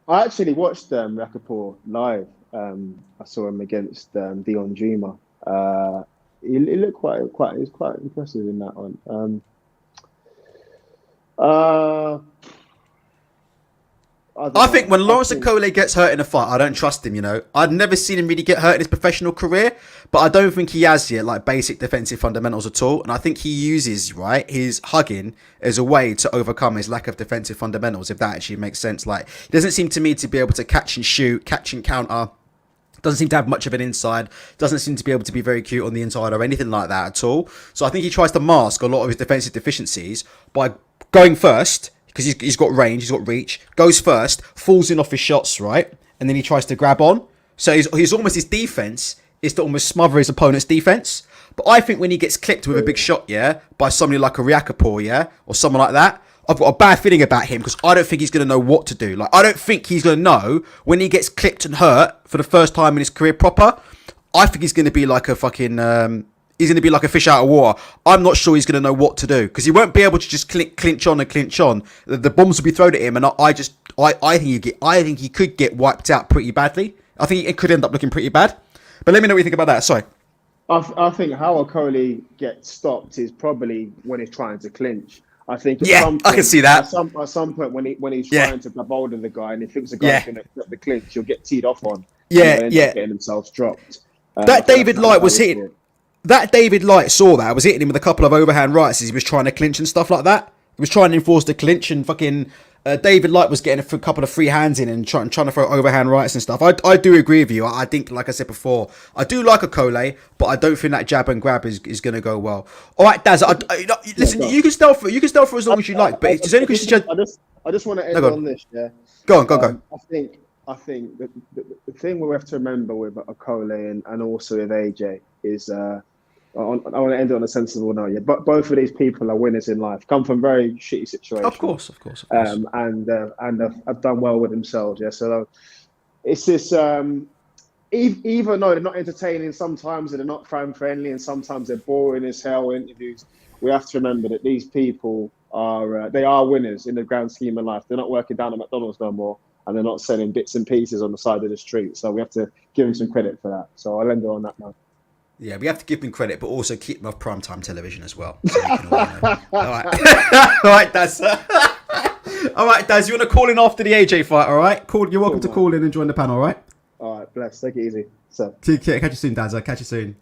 I actually watched Riakapor live. I saw him against Dion Juma. He looked quite impressive in that one. I think when Lawrence Okole gets hurt in a fight, I don't trust him, you know. I've never seen him really get hurt in his professional career, but I don't think he has yet, like, basic defensive fundamentals at all. And I think he uses, right, his hugging as a way to overcome his lack of defensive fundamentals, if that actually makes sense. Like, he doesn't seem to me to be able to catch and shoot, catch and counter. Doesn't seem to have much of an inside. Doesn't seem to be able to be very cute on the inside or anything like that at all. So I think he tries to mask a lot of his defensive deficiencies by going first, because he's got range, he's got reach, goes first, falls in off his shots, right? And then he tries to grab on. So he's almost, his defense is to almost smother his opponent's defense. But I think when he gets clipped with a big shot, yeah, by somebody like a Riakapor, yeah, or someone like that, I've got a bad feeling about him because I don't think he's going to know what to do. Like, I don't think he's going to know when he gets clipped and hurt for the first time in his career proper. I think he's going to be like a fucking... he's going to be like a fish out of water. I'm not sure he's going to know what to do because he won't be able to just clinch on. The bombs will be thrown at him, and I think he could get wiped out pretty badly. I think it could end up looking pretty bad. But let me know what you think about that. Sorry. I think how Okole gets stopped is probably when he's trying to clinch. I think Yeah, I can see that. At some point when he's trying to grab hold of the guy and he thinks the guy's going to accept the clinch, he'll get teed off on. Yeah, and yeah. Getting themselves dropped. That David Light was hitting. That David Light saw that. I was hitting him with a couple of overhand rights as he was trying to clinch and stuff like that. He was trying to enforce the clinch, and fucking David Light was getting a couple of free hands in and trying to throw overhand rights and stuff. I do agree with you. I think, like I said before, I do like a Kole, but I don't think that jab and grab is going to go well. All right, Daz. Listen, you can stealth for as long as you like, but it's only because I just want to end on this. Yeah. Go on. I think the thing we have to remember with Kole and also with AJ is I want to end it on a sensible note. Yeah, but both of these people are winners in life. Come from very shitty situations. Of course. And have done well with themselves. Yeah. So it's this. Even though they're not entertaining, sometimes they're not fan friendly, and sometimes they're boring as hell interviews. We have to remember that these people are they are winners in the grand scheme of life. They're not working down at McDonald's no more, and they're not selling bits and pieces on the side of the street. So we have to give them some credit for that. So I'll end it on that note. Yeah, we have to give them credit, but also keep them off primetime television as well. So we can all know. All right. All right, Daz. All right, Daz, you want to call in after the AJ fight, all right? You're welcome to call in and join the panel, all right? All right, bless. Take it easy. So. Catch you soon, Daz. I'll catch you soon.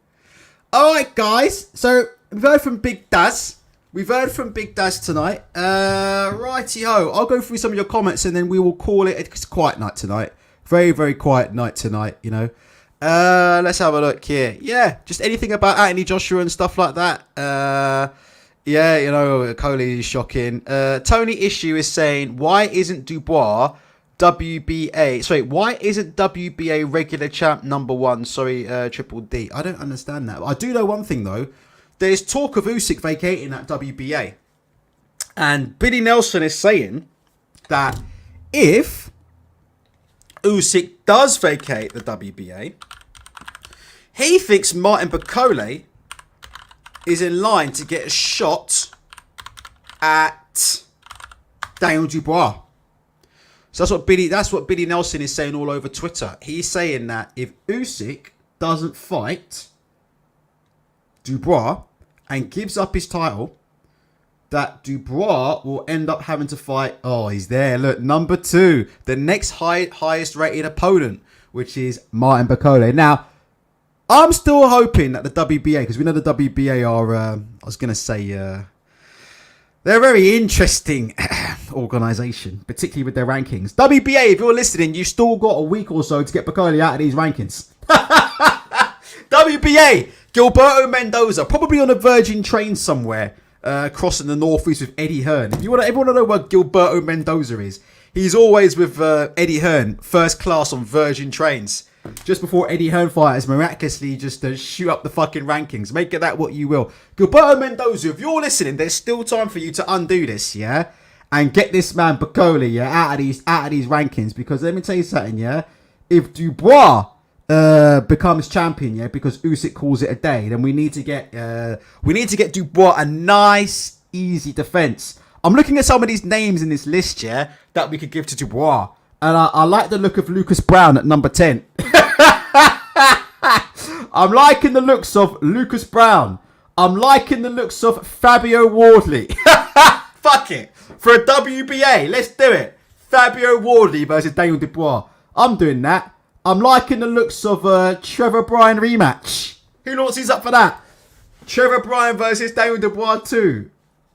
All right, guys. So we've heard from Big Daz. Tonight. Righty-ho. I'll go through some of your comments and then we will call it. It's a quiet night tonight. Very, very quiet night tonight, you know. Let's have a look here. Yeah, just anything about Anthony Joshua and stuff like that. Yeah, you know, Coley is shocking. Tony Issue is saying, why isn't Dubois WBA? Sorry, why isn't WBA regular champ number 1? Sorry, Triple D. I don't understand that. I do know one thing though. There's talk of Usyk vacating that WBA, and Billy Nelson is saying that if Usyk does vacate the WBA, he thinks Martin Bakole is in line to get a shot at Daniel Dubois. So that's what Billy Nelson is saying all over Twitter. He's saying that if Usyk doesn't fight Dubois and gives up his title, that Dubois will end up having to fight. Oh, he's there. Look, number 2, the next highest rated opponent, which is Martin Bakole. Now, I'm still hoping that the WBA, because we know the WBA are, I was going to say, they're a very interesting organisation, particularly with their rankings. WBA, if you're listening, you've still got a week or so to get Bakole out of these rankings. WBA, Gilberto Mendoza, probably on a Virgin train somewhere. Crossing the northeast with Eddie Hearn. If you want to, everyone know where Gilberto Mendoza is. He's always with Eddie Hearn, first class on Virgin trains. Just before Eddie Hearn fighters miraculously just shoot up the fucking rankings. Make it that what you will. Gilberto Mendoza, if you're listening, there's still time for you to undo this, yeah, and get this man Bakole, yeah, out of these rankings. Because let me tell you something, yeah, if Dubois becomes champion, yeah, because Usyk calls it a day, then we need to get Dubois a nice, easy defense. I'm looking at some of these names in this list, yeah, that we could give to Dubois, and I like the look of Lucas Brown at number 10. I'm liking the looks of Lucas Brown. I'm liking the looks of Fabio Wardley. Fuck it, for a WBA, let's do it. Fabio Wardley versus Daniel Dubois. I'm doing that. I'm liking the looks of Trevor Bryan rematch. Who knows he's up for that? Trevor Bryan versus Daniel Dubois 2.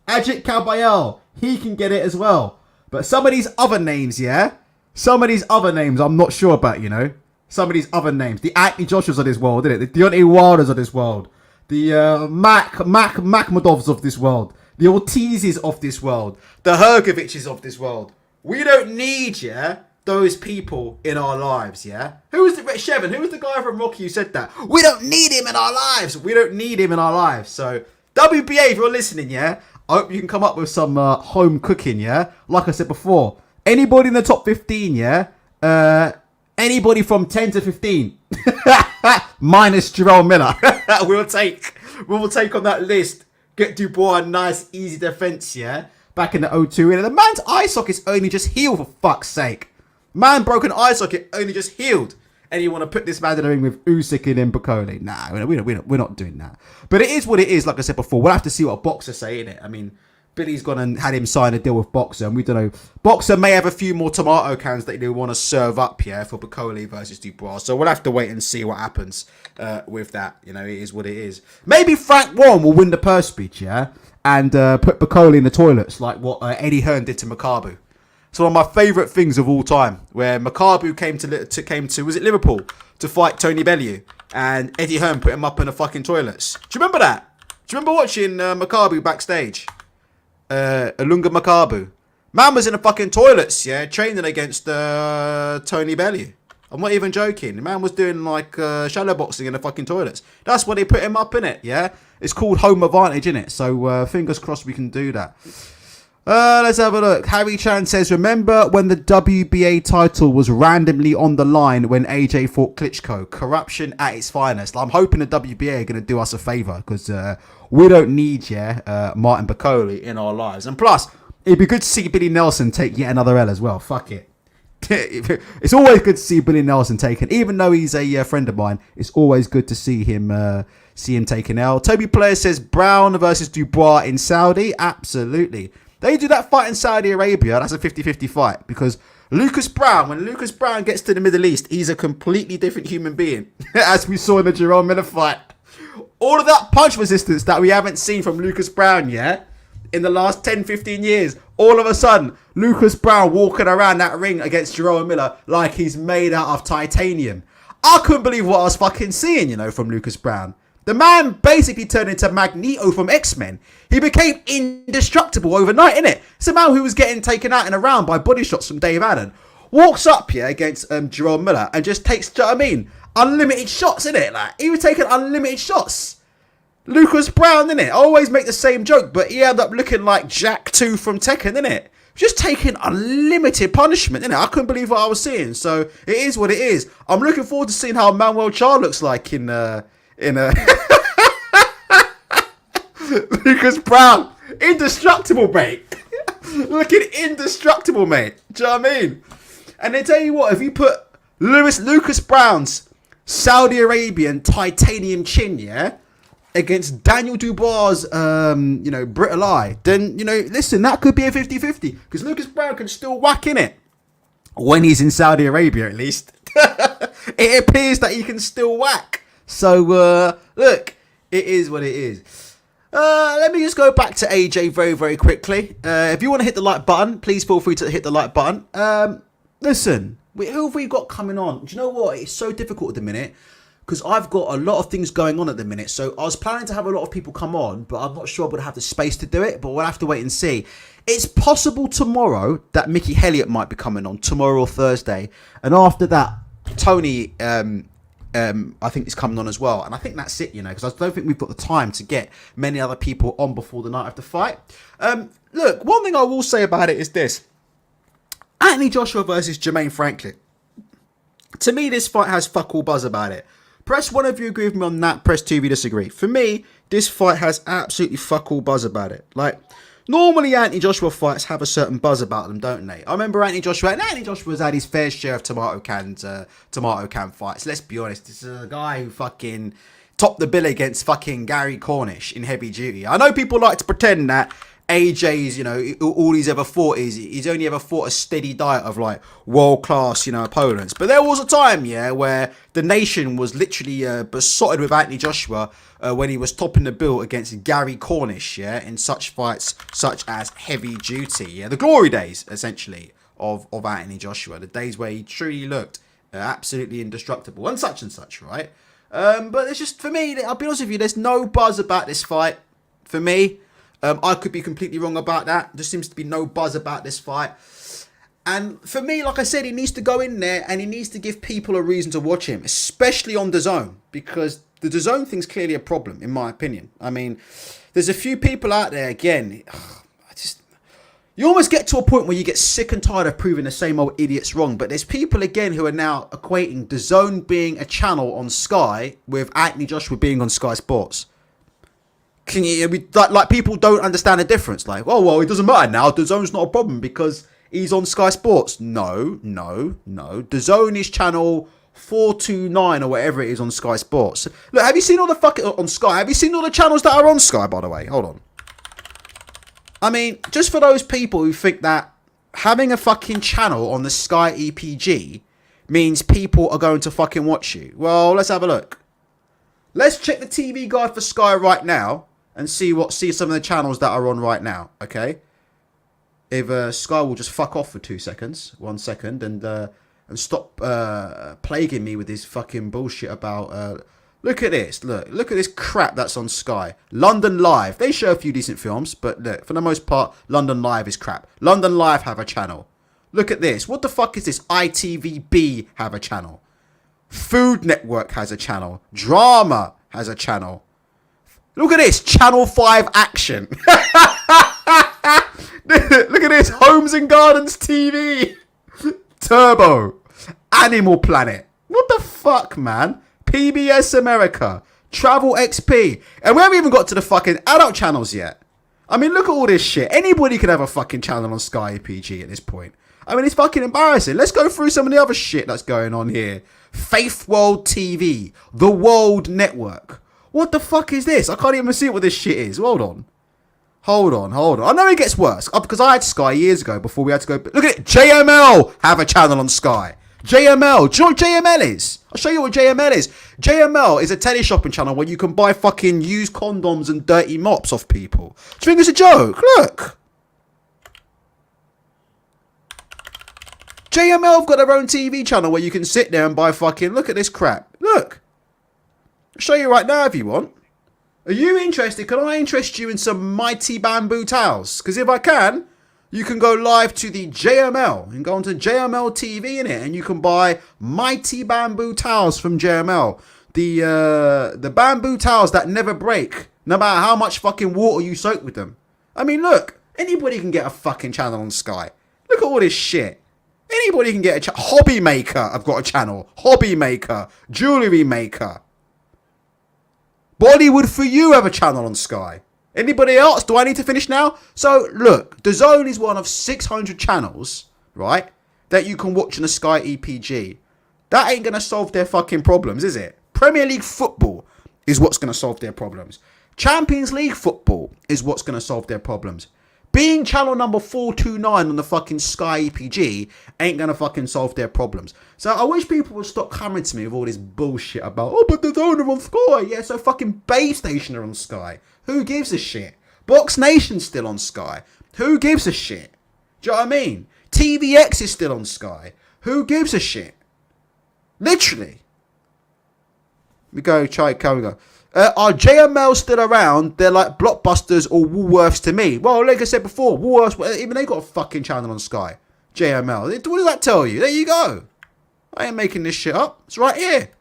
Ajit Caballel, he can get it as well. But some of these other names, yeah? Some of these other names I'm not sure about, you know? Some of these other names. The Anthony Joshuas of this world, isn't it? The Deontay Wilders of this world. The Makhmadovs of this world. The Ortizes of this world. The Hergoviches of this world. We don't need, yeah, those people in our lives, yeah? Who was the guy from Rocky who said that? We don't need him in our lives. We don't need him in our lives. So, WBA, if you're listening, yeah? I hope you can come up with some home cooking, yeah? Like I said before, anybody in the top 15, yeah? Anybody from 10 to 15, minus Jarrell Miller, we'll take on that list. Get Dubois a nice, easy defense, yeah? Back in the 0-2. And the man's eye socket's only just healed, for fuck's sake. Man broke an eye socket, only just healed. And you want to put this man in the ring with Usyk and then Bakole? Nah, we're not doing that. But it is what it is, like I said before. We'll have to see what a boxer say, innit? I mean, Billy's gone and had him sign a deal with Boxer, and we don't know. Boxer may have a few more tomato cans that they want to serve up here for Bacoli versus Dubois. So we'll have to wait and see what happens with that. You know, it is what it is. Maybe Frank Warren will win the purse speech, yeah, and put Bacoli in the toilets like what Eddie Hearn did to Makabu. It's one of my favourite things of all time, where Makabu came to was it Liverpool to fight Tony Bellew, and Eddie Hearn put him up in the fucking toilets. Do you remember that? Do you remember watching Makabu backstage? Ilunga Makabu. Man was in the fucking toilets, yeah, training against Tony Bellew. I'm not even joking. The man was doing like shadow boxing in the fucking toilets. That's why they put him up in it, yeah? It's called home advantage, innit? So fingers crossed we can do that. Let's have a look. Harry Chan says, remember when the WBA title was randomly on the line when AJ fought Klitschko? Corruption at its finest. I'm hoping the WBA are going to do us a favour, because we don't need, Martin Bacoli in our lives. And plus, it'd be good to see Billy Nelson take yet another L as well. Fuck it. It's always good to see Billy Nelson taken. Even though he's a friend of mine, it's always good to see him take an L. Toby Player says, Brown versus Dubois in Saudi. Absolutely. They do that fight in Saudi Arabia. That's a 50-50 fight, because Lucas Brown, when Lucas Brown gets to the Middle East, he's a completely different human being, as we saw in the Jerome Miller fight. All of that punch resistance that we haven't seen from Lucas Brown, in the last 10, 15 years, all of a sudden, Lucas Brown walking around that ring against Jerome Miller like he's made out of titanium. I couldn't believe what I was fucking seeing, from Lucas Brown. The man basically turned into Magneto from X-Men. He became indestructible overnight, innit? It's a man who was getting taken out in a round by body shots from Dave Allen. Walks up here against Jerome Miller and just takes, do you know what I mean? Unlimited shots, innit? Like, he was taking unlimited shots. Lucas Brown, innit? I always make the same joke, but he ended up looking like Jack 2 from Tekken, innit? Just taking unlimited punishment, innit? I couldn't believe what I was seeing. So, it is what it is. I'm looking forward to seeing how Manuel Char looks like in a Lucas Brown, indestructible, mate. Looking indestructible, mate. Do you know what I mean? And they tell you what, if you put Lucas Brown's Saudi Arabian titanium chin, against Daniel Dubois' brittle eye, then listen, that could be a 50-50, because Lucas Brown can still whack in it when he's in Saudi Arabia, at least. It appears that he can still whack. So, look, it is what it is. Let me just go back to AJ very, very quickly. If you want to hit the like button, please feel free to hit the like button. Listen, who have we got coming on? Do you know what? It's so difficult at the minute, because I've got a lot of things going on at the minute. So I was planning to have a lot of people come on, but I'm not sure I'm going to have the space to do it. But we'll have to wait and see. It's possible tomorrow that Mickey Elliott might be coming on, tomorrow or Thursday. And after that, Tony... I think it's coming on as well, and I think that's it, because I don't think we've got the time to get many other people on before the night of the fight. Look, one thing I will say about it is this: Anthony Joshua versus Jermaine Franklin. To me, this fight has fuck all buzz about it. Press one of you agree with me on that. Press two if you disagree. For me, this fight has absolutely fuck all buzz about it. Like, normally Anthony Joshua fights have a certain buzz about them, don't they? I remember Anthony Joshua's had his fair share of tomato can fights. Let's be honest, this is a guy who fucking topped the bill against fucking Gary Cornish in heavy duty. I know people like to pretend that AJ's, all he's ever fought is he's only ever fought a steady diet of like world class, opponents. But there was a time, where the nation was literally besotted with Anthony Joshua when he was topping the bill against Gary Cornish, in such fights such as heavy duty, the glory days essentially of Anthony Joshua, the days where he truly looked absolutely indestructible and such, right? But it's just, for me, I'll be honest with you, there's no buzz about this fight for me. I could be completely wrong about that. There seems to be no buzz about this fight. And for me, like I said, he needs to go in there and he needs to give people a reason to watch him, especially on DAZN, because the DAZN thing's clearly a problem, in my opinion. I mean, there's a few people out there, again, you almost get to a point where you get sick and tired of proving the same old idiots wrong. But there's people, again, who are now equating DAZN being a channel on Sky with Anthony Joshua being on Sky Sports. Can you, like people don't understand the difference? Like, oh, well, it doesn't matter now. DAZN's not a problem because he's on Sky Sports. No. DAZN is channel 429 or whatever it is on Sky Sports. Look, have you seen all the fucking on Sky? Have you seen all the channels that are on Sky, by the way? Hold on. I mean, just for those people who think that having a fucking channel on the Sky EPG means people are going to fucking watch you. Well, let's have a look. Let's check the TV guide for Sky right now and see some of the channels that are on right now, okay? If Sky will just fuck off for 2 seconds, 1 second, and stop plaguing me with this fucking bullshit about... look at this. Look at this crap that's on Sky. London Live. They show a few decent films, but look, for the most part, London Live is crap. London Live have a channel. Look at this. What the fuck is this? ITVB have a channel. Food Network has a channel. Drama has a channel. Look at this. Channel 5 Action. Look at this. Homes and Gardens TV. Turbo. Animal Planet. What the fuck, man? PBS America. Travel XP. And we haven't even got to the fucking adult channels yet. I mean, look at all this shit. Anybody can have a fucking channel on Sky EPG at this point. I mean, it's fucking embarrassing. Let's go through some of the other shit that's going on here. Faith World TV. The World Network. What the fuck is this? I can't even see what this shit is. Hold on. I know it gets worse. Because I had Sky years ago before we had to go... Look at it. JML have a channel on Sky. JML. Do you know what JML is? I'll show you what JML is. JML is a teleshopping channel where you can buy fucking used condoms and dirty mops off people. Do you think it's a joke? Look. JML have got their own TV channel where you can sit there and buy fucking... Look at this crap. Look. I'll show you right now if you want. Are you interested? Can I interest you in some mighty bamboo towels? Because if I can, you can go live to the JML and go onto JML TV in it, and you can buy mighty bamboo towels from JML. The bamboo towels that never break, no matter how much fucking water you soak with them. I mean, look, anybody can get a fucking channel on Sky. Look at all this shit. Anybody can get a channel. Hobby Maker, I've got a channel. Hobby Maker, Jewellery Maker. Bollywood For You have a channel on Sky. Anybody else? Do I need to finish now? So, look, DAZN is one of 600 channels, right, that you can watch on the Sky EPG. That ain't going to solve their fucking problems, is it? Premier League football is what's going to solve their problems. Champions League football is what's going to solve their problems. Being channel number 429 on the fucking Sky EPG ain't going to fucking solve their problems. So I wish people would stop coming to me with all this bullshit about, oh, but the DAZN are on Sky. Yeah, so fucking Bay Station are on Sky. Who gives a shit? Box Nation's still on Sky. Who gives a shit? Do you know what I mean? TVX is still on Sky. Who gives a shit? Literally. We go, try it, can we go? Are JML still around? They're like Blockbusters or Woolworths to me. Well, like I said before, Woolworths, even they got a fucking channel on Sky. JML. What does that tell you? There you go. I ain't making this shit up. It's right here.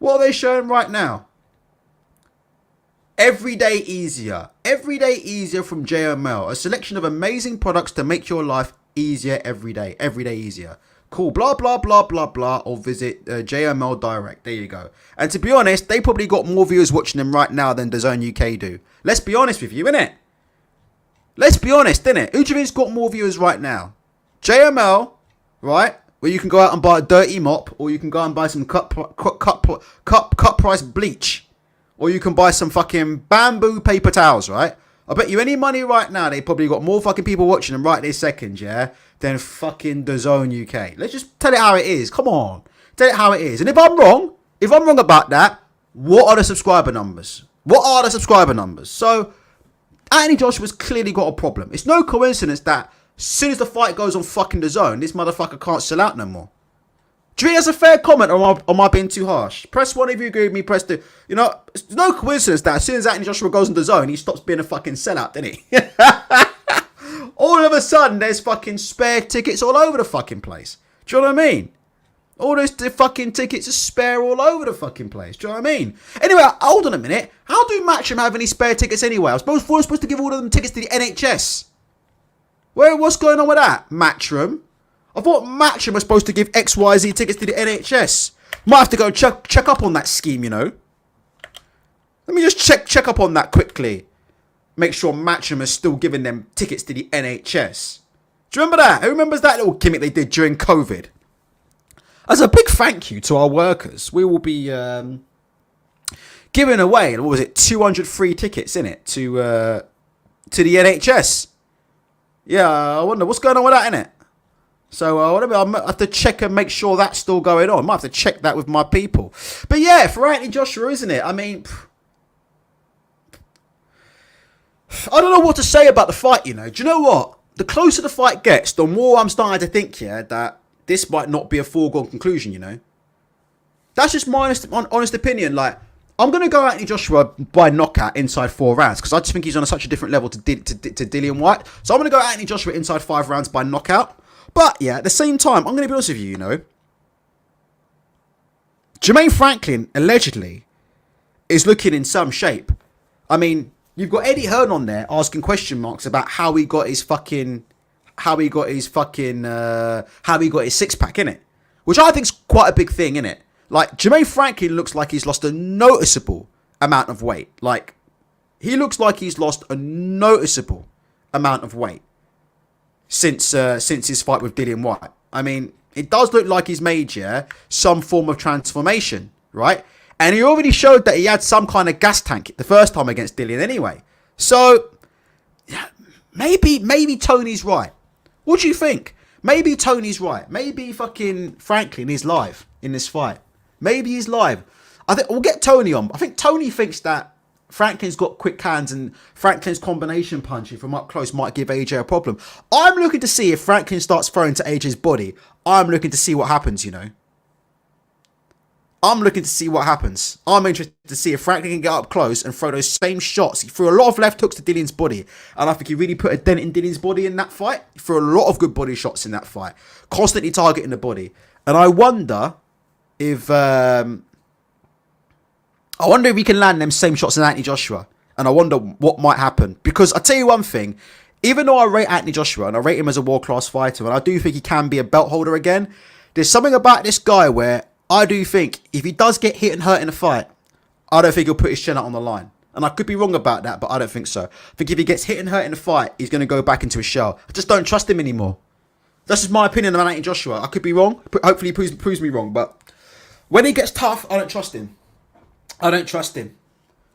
What are they showing right now? Everyday Easier. Everyday Easier from JML. A selection of amazing products to make your life easier every day. Everyday Easier. Cool, blah, blah, blah, blah, blah, or visit JML Direct. There you go. And to be honest, they probably got more viewers watching them right now than DAZN UK do. Let's be honest with you, innit? Let's be honest, innit? Who do you think's got more viewers right now? JML, right? Where you can go out and buy a dirty mop, or you can go and buy some cut price bleach, or you can buy some fucking bamboo paper towels, right? I bet you any money right now, they probably got more fucking people watching them right this second, yeah, than fucking DAZN UK. Let's just tell it how it is. Come on. Tell it how it is. And if I'm wrong about that, what are the subscriber numbers? What are the subscriber numbers? So, Anthony Joshua's clearly got a problem. It's no coincidence that as soon as the fight goes on fucking DAZN, this motherfucker can't sell out no more. Do you think that's a fair comment, or am I being too harsh? Press 1 if you agree with me, press 2. You know, it's no coincidence that as soon as Anthony Joshua goes on DAZN, he stops being a fucking sellout, doesn't he? All of a sudden, there's fucking spare tickets all over the fucking place. Do you know what I mean? All those fucking tickets are spare all over the fucking place. Do you know what I mean? Anyway, hold on a minute. How do Matchroom have any spare tickets anyway? We're supposed to give all of them tickets to the NHS. What's going on with that, Matchroom? I thought Matchroom was supposed to give XYZ tickets to the NHS. Might have to go check up on that scheme, you know. Let me just check up on that quickly. Make sure Matchroom is still giving them tickets to the NHS. Do you remember that? Who remembers that little gimmick they did during COVID? As a big thank you to our workers, we will be giving away, what was it, 200 free tickets, innit, to the NHS. Yeah, I wonder what's going on with that, innit? So I have to check and make sure that's still going on. I might have to check that with my people. But yeah, for Anthony Joshua, isn't it? I mean, I don't know what to say about the fight, you know. Do you know what? The closer the fight gets, the more I'm starting to think, yeah, that this might not be a foregone conclusion, you know. That's just my honest opinion. Like, I'm going to go Anthony Joshua by knockout inside 4 rounds because I just think he's on such a different level to Dillian White. So I'm going to go Anthony Joshua inside 5 rounds by knockout. But, yeah, at the same time, I'm going to be honest with you, you know. Jermaine Franklin, allegedly, is looking in some shape. I mean, you've got Eddie Hearn on there asking question marks about how he got his six-pack, innit? Which I think's quite a big thing, innit? Like, Jermaine Franklin looks like he's lost a noticeable amount of weight. Like, he looks like he's lost a noticeable amount of weight since his fight with Dillian White. I mean, it does look like he's made, yeah, some form of transformation, right? And he already showed that he had some kind of gas tank the first time against Dillian anyway. So, yeah, maybe Tony's right. What do you think? Maybe Tony's right. Maybe fucking Franklin is live in this fight. Maybe he's live. I think we'll get Tony on. I think Tony thinks that Franklin's got quick hands and Franklin's combination punching from up close might give AJ a problem. I'm looking to see if Franklin starts throwing to AJ's body. I'm looking to see what happens, you know. I'm looking to see what happens. I'm interested to see if Franklin can get up close and throw those same shots. He threw a lot of left hooks to Dillian's body. And I think he really put a dent in Dillian's body in that fight. He threw a lot of good body shots in that fight. Constantly targeting the body. And I wonder if he can land them same shots as Anthony Joshua. And I wonder what might happen. Because I tell you one thing. Even though I rate Anthony Joshua and I rate him as a world-class fighter, and I do think he can be a belt holder again, there's something about this guy where I do think if he does get hit and hurt in a fight, I don't think he'll put his chin out on the line. And I could be wrong about that, but I don't think so. I think if he gets hit and hurt in a fight, he's going to go back into his shell. I just don't trust him anymore. That's just my opinion on Anthony Joshua. I could be wrong. Hopefully he proves me wrong. But when he gets tough, I don't trust him. I don't trust him.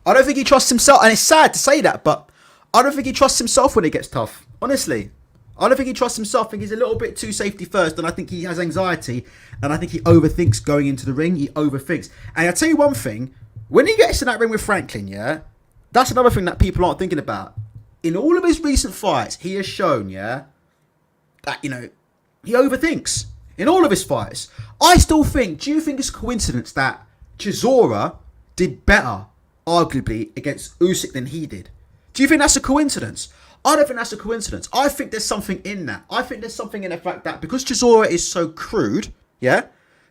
I don't think he trusts himself. And it's sad to say that, but I don't think he trusts himself when it gets tough. Honestly. I don't think he trusts himself. I think he's a little bit too safety first, and I think he has anxiety, and I think he overthinks going into the ring. He overthinks. And I'll tell you one thing, when he gets in that ring with Franklin, yeah, that's another thing that people aren't thinking about. In all of his recent fights, he has shown, yeah, that, you know, he overthinks. In all of his fights. I still think, do you think it's a coincidence that Chisora did better, arguably, against Usyk than he did? Do you think that's a coincidence? I don't think that's a coincidence. I think there's something in that. I think there's something in the fact that because Chisora is so crude, yeah?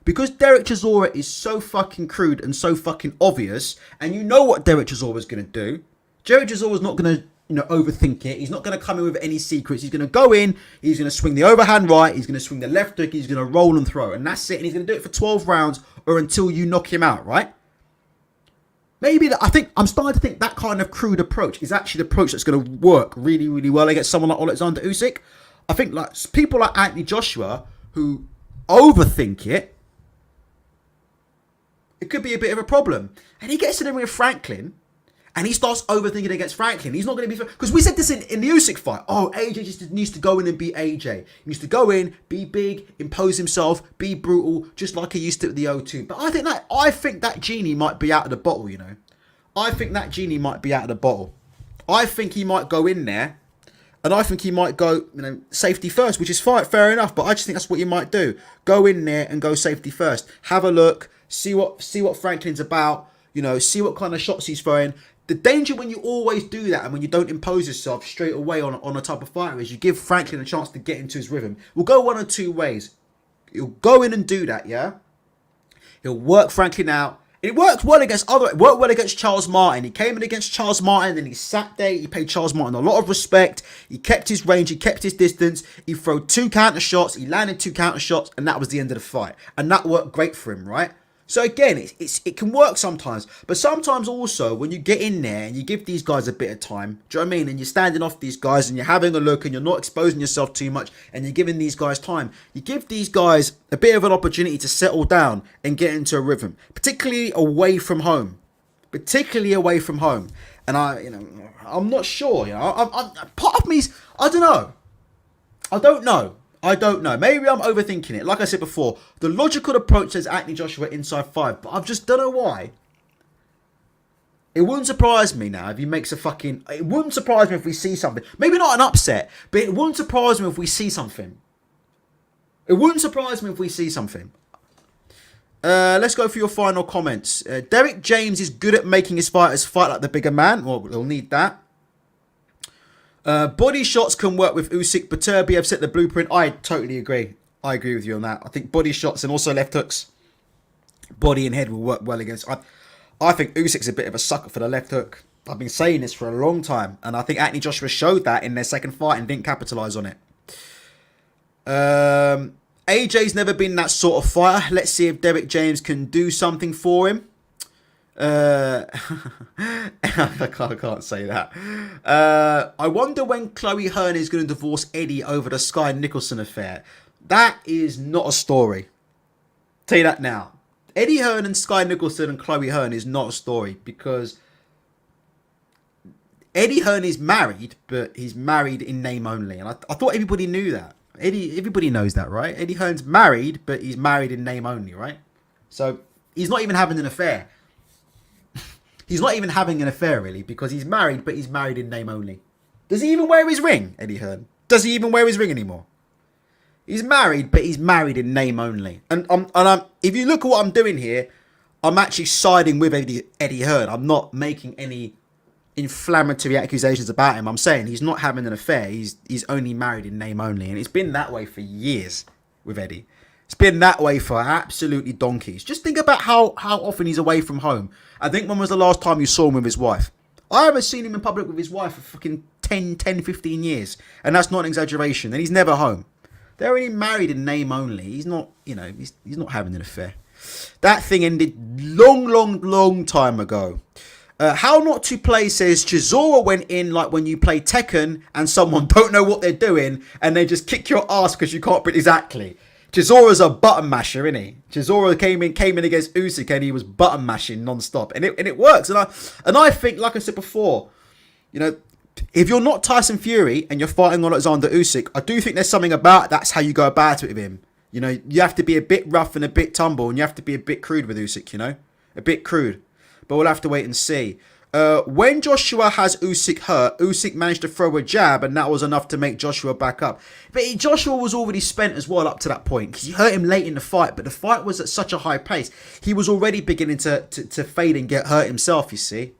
Because Derek Chisora is so fucking crude and so fucking obvious, and you know what Derek Chisora is going to do. Derek Chisora is not going to, you know, overthink it. He's not going to come in with any secrets. He's going to go in, he's going to swing the overhand right, he's going to swing the left hook, he's going to roll and throw, and that's it. And he's going to do it for 12 rounds or until you knock him out, right? Maybe I'm starting to think that kind of crude approach is actually the approach that's going to work really, really well against someone like Alexander Usyk. I think like people like Anthony Joshua who overthink it, it could be a bit of a problem. And he gets in the ring with Franklin, and he starts overthinking against Franklin. He's not going to be... Because we said this in the Usyk fight. Oh, AJ just needs to go in and be AJ. He needs to go in, be big, impose himself, be brutal, just like he used to at the O2. But I think that genie might be out of the bottle, you know. I think that genie might be out of the bottle. I think he might go in there, and I think he might go, you know, safety first, which is fine, fair enough. But I just think that's what you might do. Go in there and go safety first. Have a look, see what Franklin's about, you know, see what kind of shots he's throwing. The danger when you always do that and when you don't impose yourself straight away on a type of fighter is you give Franklin a chance to get into his rhythm. We'll go one or two ways. He'll go in and do that, yeah? He'll work Franklin out. It worked well against Charles Martin. He came in against Charles Martin, then he sat there. He paid Charles Martin a lot of respect. He kept his range. He kept his distance. He threw 2 counter shots. He landed 2 counter shots, and that was the end of the fight. And that worked great for him, right? So again, it can work sometimes, but sometimes also when you get in there and you give these guys a bit of time, do you know what I mean? And you're standing off these guys and you're having a look and you're not exposing yourself too much and you're giving these guys time. You give these guys a bit of an opportunity to settle down and get into a rhythm, particularly away from home. And I'm not sure, you know, part of me's, I don't know. I don't know. Maybe I'm overthinking it. Like I said before, the logical approach says Anthony Joshua inside 5, but I just don't know why. It wouldn't surprise me now if he makes a fucking... It wouldn't surprise me if we see something. Maybe not an upset, but it wouldn't surprise me if we see something. It wouldn't surprise me if we see something. Let's go for your final comments. Derek James is good at making his fighters fight like the bigger man. Well, we'll need that. Body shots can work with Usyk, but Turbiev set the blueprint. I totally agree. I agree with you on that. I think body shots and also left hooks, body and head will work well against. I think Usyk's a bit of a sucker for the left hook. I've been saying this for a long time, and I think Anthony Joshua showed that in their second fight and didn't capitalise on it. AJ's never been that sort of fighter. Let's see if Derek James can do something for him. I can't say that. I wonder when Chloe Hearn is going to divorce Eddie over the Sky Nicholson affair. That is not a story. Tell you that now. Eddie Hearn and Sky Nicholson and Chloe Hearn is not a story, because Eddie Hearn is married, but he's married in name only. And I thought everybody knew that. Everybody knows that, right? Eddie Hearn's married, but he's married in name only, right? So he's not even having an affair. He's not even having an affair, really, because he's married, but he's married in name only. Does he even wear his ring, Eddie Hearn? Does he even wear his ring anymore? He's married, but he's married in name only. And if you look at what I'm doing here, I'm actually siding with Eddie Hearn. I'm not making any inflammatory accusations about him. I'm saying he's not having an affair. He's only married in name only. And it's been that way for years with Eddie. It's been that way for absolutely donkeys. Just think about how often he's away from home. I think when was the last time you saw him with his wife? I haven't seen him in public with his wife for fucking 10, 15 years. And that's not an exaggeration. And he's never home. They're only married in name only. He's not, he's not having an affair. That thing ended long time ago. How not to play says Chisora went in like when you play Tekken and someone don't know what they're doing and they just kick your ass because you can't predict exactly. Chisora's a button masher, isn't he? Chisora came in against Usyk and he was button mashing non-stop. And it works. And I think, like I said before, if you're not Tyson Fury and you're fighting Alexander Usyk, I do think there's something about that's how you go about it with him. You have to be a bit rough and a bit tumble, and you have to be a bit crude with Usyk, a bit crude. But we'll have to wait and see. When Joshua has Usyk hurt, Usyk managed to throw a jab, and that was enough to make Joshua back up. But Joshua was already spent as well up to that point, because he hurt him late in the fight, but the fight was at such a high pace. He was already beginning to fade and get hurt himself, you see.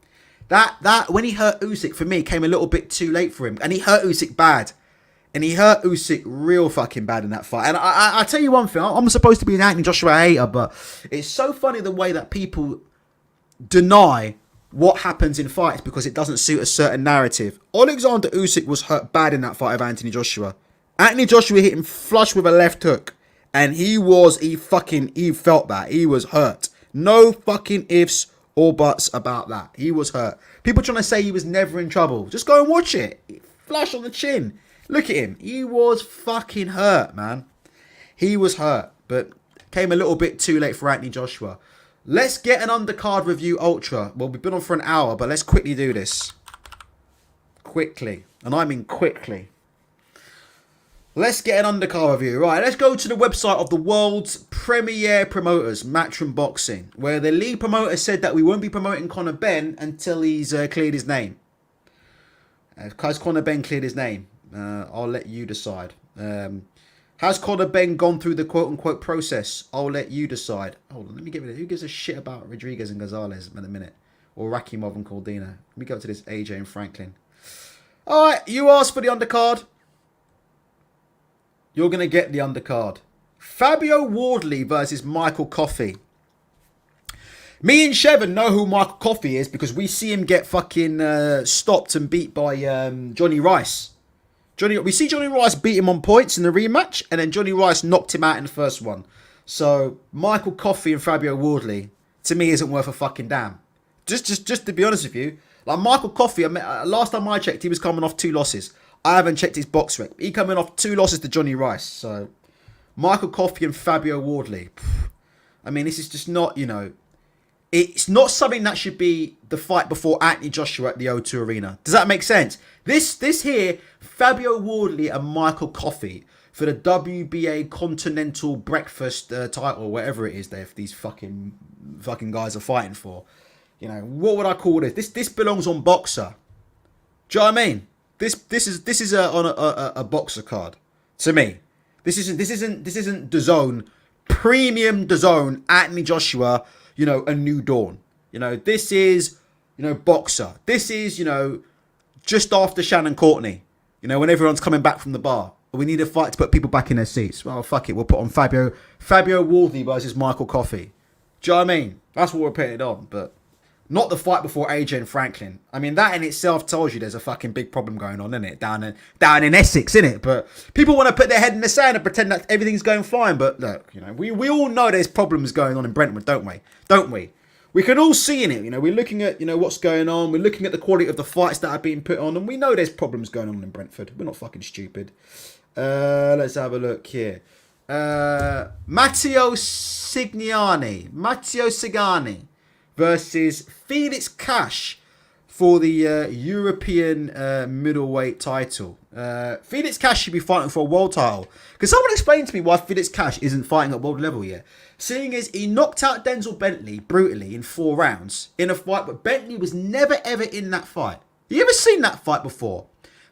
That when he hurt Usyk, for me, came a little bit too late for him. And he hurt Usyk bad. And he hurt Usyk real fucking bad in that fight. And I tell you one thing, I'm supposed to be an Anthony Joshua hater, but it's so funny the way that people deny what happens in fights because it doesn't suit a certain narrative. Alexander Usyk was hurt bad in that fight of Anthony Joshua. Anthony Joshua hit him flush with a left hook. And he felt that. He was hurt. No fucking ifs or buts about that. He was hurt. People trying to say he was never in trouble. Just go and watch it. Flush on the chin. Look at him. He was fucking hurt, man. He was hurt. But came a little bit too late for Anthony Joshua. Let's get an undercard review ultra. Well, we've been on for an hour, but let's quickly do this. Quickly. And I mean quickly. Let's get an undercard review. Right, let's go to the website of the world's premier promoters, Matchroom Boxing, where the lead promoter said that we won't be promoting Conor Benn until he's cleared his name. Has Conor Benn cleared his name? I'll let you decide. Has Conor Benn gone through the quote-unquote process? I'll let you decide. Hold on, let me get rid of it. Who gives a shit about Rodriguez and Gonzalez in a minute? Or Rakimov and Cordina? Let me go to this AJ and Franklin. All right, you asked for the undercard. You're going to get the undercard. Fabio Wardley versus Michael Coffey. Me and Shevin know who Michael Coffey is because we see him get fucking stopped and beat by Johnny Rice. We see Johnny Rice beat him on points in the rematch, and then Johnny Rice knocked him out in the first one. So Michael Coffey and Fabio Wardley, to me, isn't worth a fucking damn. Just to be honest with you, like Michael Coffey, last time I checked, he was coming off 2 losses. I haven't checked his box rec. He coming off 2 losses to Johnny Rice. So Michael Coffey and Fabio Wardley. I mean, this is just not, it's not something that should be the fight before Anthony Joshua at the O2 Arena. Does that make sense? This here, Fabio Wardley and Michael Coffey for the WBA Continental Breakfast title, whatever it is these fucking guys are fighting for. You know, what would I call this? This belongs on Boxer. Do you know what I mean? This is on a Boxer card to me. This isn't DAZN, premium DAZN, Anthony Joshua, you know, a new dawn. You know, this is, you know, Boxer. This is, you know, just after Shannon Courtney. You know, when everyone's coming back from the bar. We need a fight to put people back in their seats. Well, fuck it. We'll put on Fabio Wardley versus Michael Coffey. Do you know what I mean? That's what we're putting on, but not the fight before AJ and Franklin. I mean, that in itself tells you there's a fucking big problem going on, isn't it? Down in Essex, isn't it? But people want to put their head in the sand and pretend that everything's going fine. But look, you know, we all know there's problems going on in Brentwood, don't we? Don't we? We can all see in it. You know, we're looking at, you know, what's going on. We're looking at the quality of the fights that are being put on, and we know there's problems going on in Brentford. We're not fucking stupid. Let's have a look here. Matteo Sigani versus Felix Cash for the European middleweight title. Felix Cash should be fighting for a world title. Can someone explain to me why Felix Cash isn't fighting at world level yet? Seeing as he knocked out Denzel Bentley brutally in 4 rounds in a fight, but Bentley was never ever in that fight. You ever seen that fight before?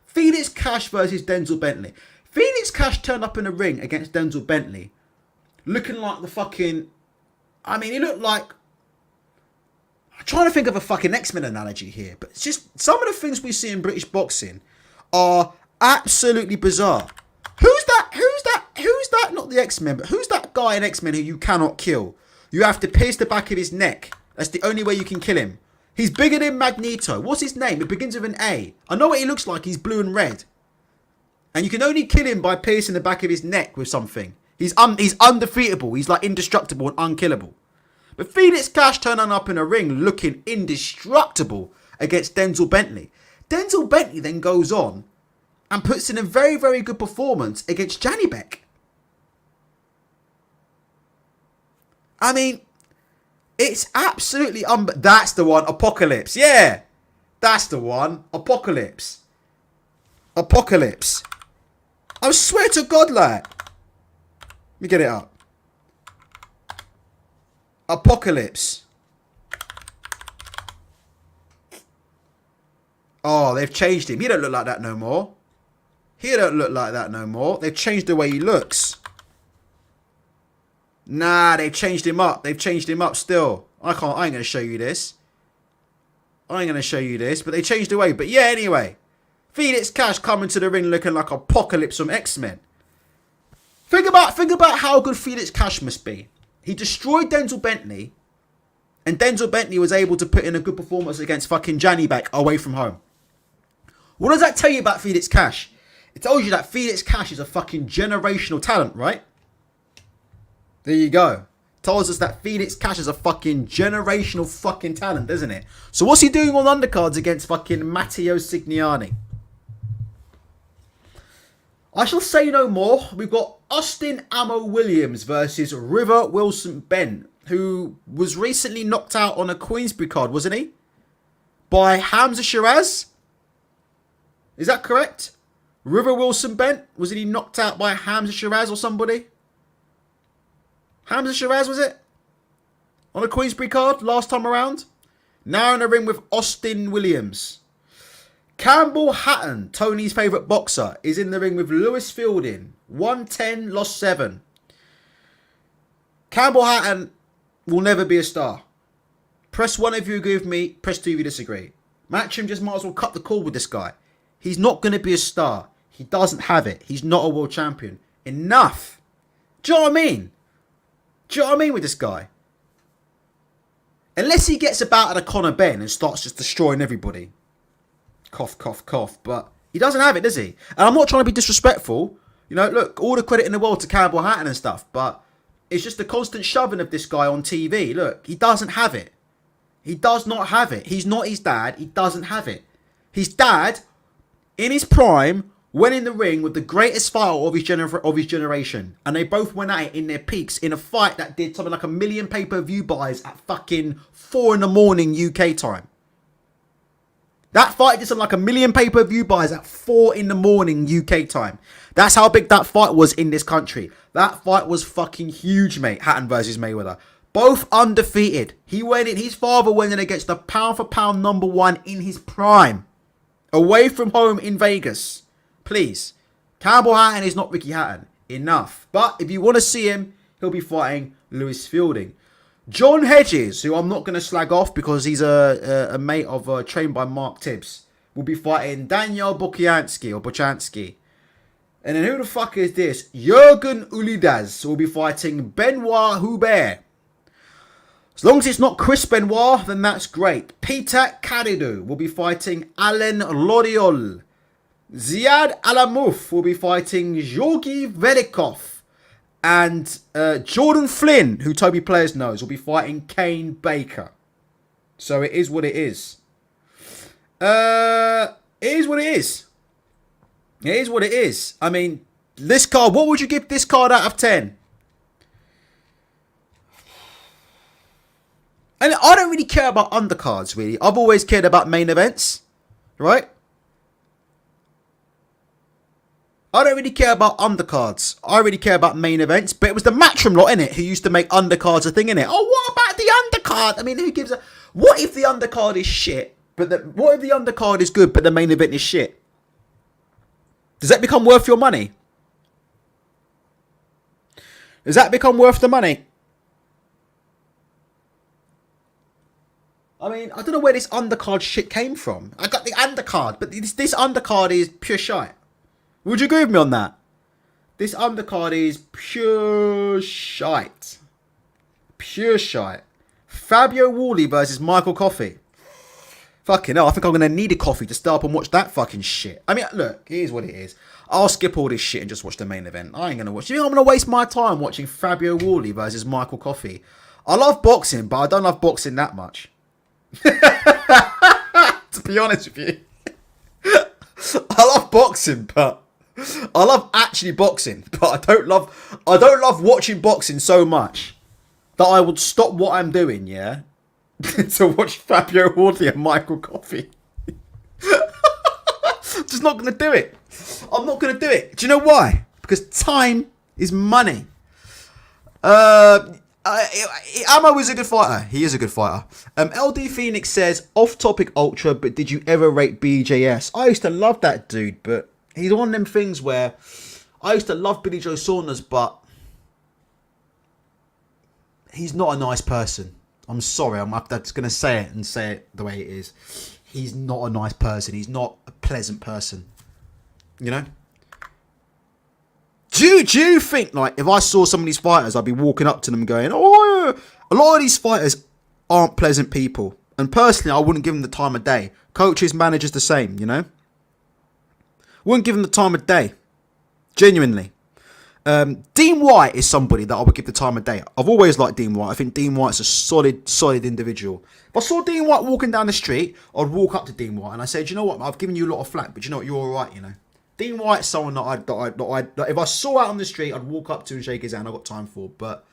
Felix Cash versus Denzel Bentley. Felix Cash turned up in a ring against Denzel Bentley looking like the fucking... I mean, he looked like... I'm trying to think of a fucking X-Men analogy here, but it's just some of the things we see in British boxing are absolutely bizarre. Who's that? Not the X-Men, but who's that guy in X-Men who you cannot kill? You have to pierce the back of his neck. That's the only way you can kill him. He's bigger than Magneto. What's his name? It begins with an A. I know what he looks like. He's blue and red. And you can only kill him by piercing the back of his neck with something. He's undefeatable. He's like indestructible and unkillable. But Felix Cash turning up in a ring looking indestructible against Denzel Bentley. Denzel Bentley then goes on and puts in a very, very good performance against Janibek. I mean, it's absolutely that's the one. Apocalypse. Yeah. That's the one. Apocalypse. I swear to God, lad. Let me get it up. Apocalypse. Oh, they've changed him. He don't look like that no more. They've changed the way he looks. Nah, they've changed him up. Still. I ain't going to show you this. But they changed the way. But yeah, anyway. Felix Cash coming to the ring looking like Apocalypse from X-Men. Think about how good Felix Cash must be. He destroyed Denzel Bentley. And Denzel Bentley was able to put in a good performance against fucking Janibek away from home. What does that tell you about Felix Cash? It tells you that Felix Cash is a fucking generational talent, right? There you go. Tells us that Felix Cash is a fucking generational fucking talent, doesn't it? So what's he doing on undercards against fucking Matteo Signiani? I shall say no more. We've got Austin Ammo Williams versus River Wilson Ben, who was recently knocked out on a Queensbury card, wasn't he? By Hamza Shiraz? Is that correct? River Wilson Ben? Was he knocked out by Hamza Shiraz or somebody? Hamza Shiraz, was it? On a Queensbury card last time around? Now in the ring with Austin Williams. Campbell Hatton, Tony's favourite boxer, is in the ring with Lewis Fielding. 110, lost 7. Campbell Hatton will never be a star. Press 1 if you agree with me, press 2 if you disagree. Matchroom just might as well cut the call with this guy. He's not going to be a star. He doesn't have it. He's not a world champion. Enough. Do you know what I mean? With this guy? Unless he gets about at a Conor Ben and starts just destroying everybody. Cough, cough, cough. But he doesn't have it, does he? And I'm not trying to be disrespectful. You know, look, all the credit in the world to Campbell Hatton and stuff. But it's just the constant shoving of this guy on TV. Look, he doesn't have it. He does not have it. He's not his dad. He doesn't have it. His dad, in his prime, went in the ring with the greatest fighter of his generation. And they both went at it in their peaks in a fight that did something like 1 million pay-per-view buys at fucking 4 in the morning UK time. That fight did something like 1 million pay-per-view buys at 4 in the morning UK time. That's how big that fight was in this country. That fight was fucking huge, mate. Hatton versus Mayweather. Both undefeated. His father went in against the pound for pound number 1 in his prime. Away from home in Vegas. Please. Cowboy Hatton is not Ricky Hatton. Enough. But if you want to see him, he'll be fighting Lewis Fielding. John Hedges, who I'm not going to slag off because he's a mate of trained by Mark Tibbs, will be fighting Daniel Bochansky. And then who the fuck is this? Jürgen Ulidas will be fighting Benoit Hubert. As long as it's not Chris Benoit, then that's great. Peter Caridou will be fighting Alain Loriol. Ziad Alamouf will be fighting Georgi Velikov. And Jordan Flynn, who Toby Players knows, will be fighting Kane Baker. So it is what it is. It is what it is. It is what it is. I mean, this card, what would you give this card out of 10? And I don't really care about undercards, really. I've always cared about main events, right? I don't really care about undercards. I really care about main events. But it was the Matchroom lot, innit, who used to make undercards a thing, innit? Oh, what about the undercard? I mean, who gives a... What if the undercard is shit? What if the undercard is good, but the main event is shit? Does that become worth your money? Does that become worth the money? I mean, I don't know where this undercard shit came from. I got the undercard, but this undercard is pure shite. Would you agree with me on that? This undercard is pure shite. Pure shite. Fabio Wally versus Michael Coffey. Fucking hell, I think I'm going to need a coffee to start up and watch that fucking shit. I mean, look, it is what it is. I'll skip all this shit and just watch the main event. I ain't going to watch. You think I'm going to waste my time watching Fabio Wally versus Michael Coffey? I love boxing, but I don't love boxing that much. To be honest with you. I love boxing, but... I love actually boxing, but I don't love watching boxing so much that I would stop what I'm doing, yeah, to watch Fabio Wardley and Michael Coffey. Just not going to do it. I'm not going to do it. Do you know why? Because time is money. Ammo is a good fighter. He is a good fighter. LD Phoenix says, off topic ultra, but did you ever rate BJS? I used to love that dude, but he's one of them things where I used to love Billy Joe Saunders, but he's not a nice person. I'm sorry, I'm just going to say it and say it the way it is. He's not a nice person. He's not a pleasant person. You know? Do you think, like, if I saw some of these fighters, I'd be walking up to them going, oh, a lot of these fighters aren't pleasant people. And personally, I wouldn't give them the time of day. Coaches, managers, the same, you know? Wouldn't give him the time of day. Genuinely. Dean White is somebody that I would give the time of day. I've always liked Dean White. I think Dean White's a solid individual. If I saw Dean White walking down the street, I'd walk up to Dean White and I said, you know what, I've given you a lot of flack, but you know what, you're alright, you know. Dean White's someone that if I saw out on the street, I'd walk up to and shake his hand. I've got time for. But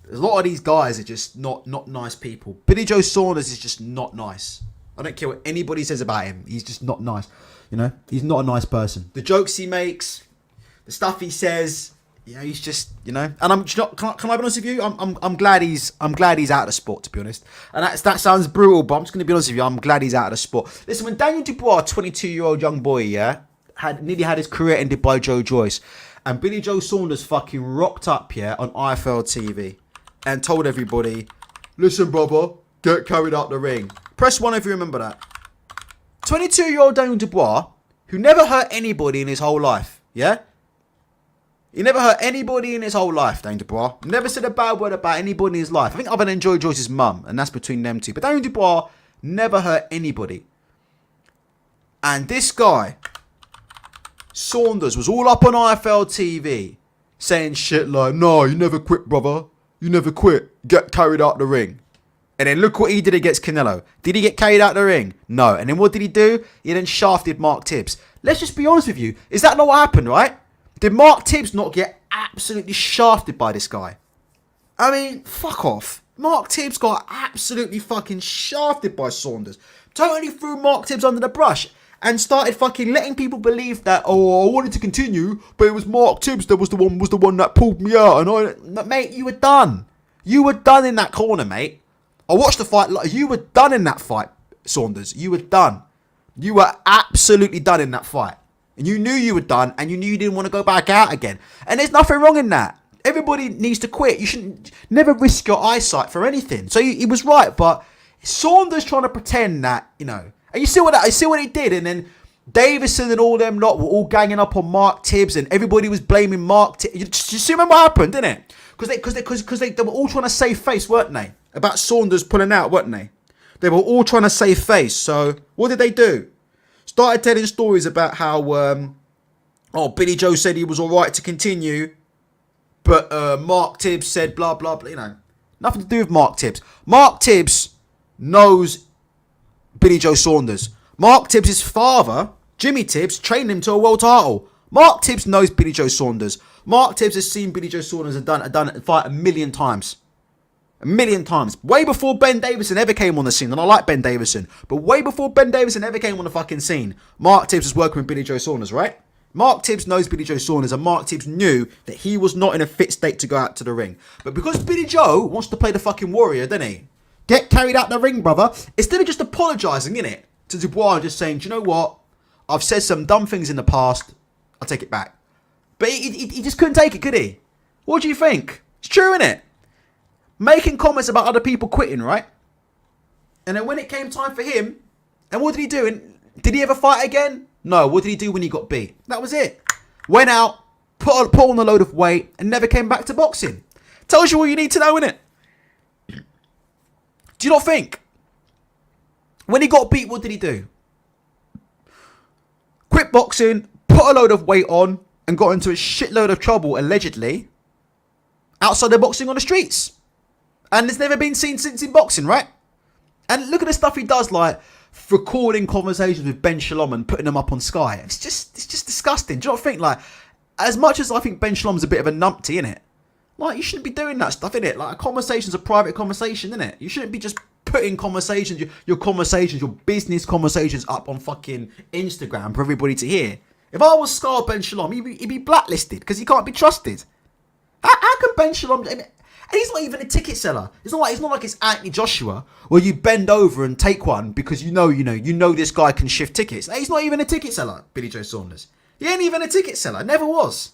a lot of these guys are just not nice people. Billy Joe Saunders is just not nice. I don't care what anybody says about him. He's just not nice. You know, he's not a nice person. The jokes he makes, the stuff he says, you know, he's just, you know. And can I be honest with you? I'm glad he's out of the sport, to be honest. And that sounds brutal, but I'm just going to be honest with you. I'm glad he's out of the sport. Listen, when Daniel Dubois, 22-year-old young boy, yeah, nearly had his career ended by Joe Joyce, and Billy Joe Saunders fucking rocked up, yeah, on IFL TV and told everybody, listen, brother, get carried out the ring. Press 1 if you remember that. 22-year-old Daniel Dubois, who never hurt anybody in his whole life, yeah? He never hurt anybody in his whole life, Daniel Dubois. Never said a bad word about anybody in his life. I think other than Joe Joyce's mum, and that's between them two. But Daniel Dubois never hurt anybody. And this guy, Saunders, was all up on IFL TV saying shit like, no, you never quit, brother. You never quit. Get carried out the ring. And then look what he did against Canelo. Did he get carried out the ring? No. And then what did he do? He then shafted Mark Tibbs. Let's just be honest with you. Is that not what happened, right? Did Mark Tibbs not get absolutely shafted by this guy? I mean, fuck off. Mark Tibbs got absolutely fucking shafted by Saunders. Totally threw Mark Tibbs under the brush and started fucking letting people believe that, oh, I wanted to continue, but it was Mark Tibbs that was the one that pulled me out. And mate, you were done. You were done in that corner, mate. I watched the fight. You were done in that fight, Saunders. You were done. You were absolutely done in that fight. And you knew you were done, and you knew you didn't want to go back out again. And there's nothing wrong in that. Everybody needs to quit. You shouldn't never risk your eyesight for anything. So he was right, but Saunders trying to pretend that, you know. And you see what he did, and then Davison and all them lot were all ganging up on Mark Tibbs, and everybody was blaming Mark Tibbs. You see what happened, didn't it? Because they were all trying to save face, weren't they? About Saunders pulling out, weren't they? They were all trying to save face. So what did they do? Started telling stories about how, Billy Joe said he was all right to continue, but Mark Tibbs said blah, blah, blah, you know. Nothing to do with Mark Tibbs. Mark Tibbs knows Billy Joe Saunders. Mark Tibbs' father, Jimmy Tibbs, trained him to a world title. Mark Tibbs knows Billy Joe Saunders. Mark Tibbs has seen Billy Joe Saunders have done a fight a million times. A million times. Way before Ben Davison ever came on the scene. And I like Ben Davison. But way before Ben Davison ever came on the fucking scene, Mark Tibbs was working with Billy Joe Saunders, right? Mark Tibbs knows Billy Joe Saunders, and Mark Tibbs knew that he was not in a fit state to go out to the ring. But because Billy Joe wants to play the fucking warrior, doesn't he? Get carried out the ring, brother. Instead of just apologising, innit, to Dubois and just saying, do you know what? I've said some dumb things in the past. I'll take it back. But he just couldn't take it, could he? What do you think? It's true, innit? Making comments about other people quitting, right? And then when it came time for him, and what did he do? And did he ever fight again? No. What did he do when he got beat? That was it. Went out, put on a load of weight, and never came back to boxing. Tells you all you need to know, innit? Do you not think? When he got beat, what did he do? Quit boxing, put a load of weight on, and got into a shitload of trouble, allegedly, outside of boxing on the streets. And it's never been seen since in boxing, right? And look at the stuff he does, like recording conversations with Ben Shalom and putting them up on Sky. It's just disgusting. Do you not think, like, as much as I think Ben Shalom's a bit of a numpty, innit? Like, you shouldn't be doing that stuff, innit? Like, a conversation's a private conversation, innit? You shouldn't be just putting conversations, your conversations, your business conversations up on fucking Instagram for everybody to hear. If I was Scar Ben Shalom, he'd be blacklisted because he can't be trusted. How can Ben Shalom... and he's not even a ticket seller. It's not like it's Anthony Joshua where you bend over and take one because you know this guy can shift tickets. He's not even a ticket seller, Billy Joe Saunders. He ain't even a ticket seller. Never was.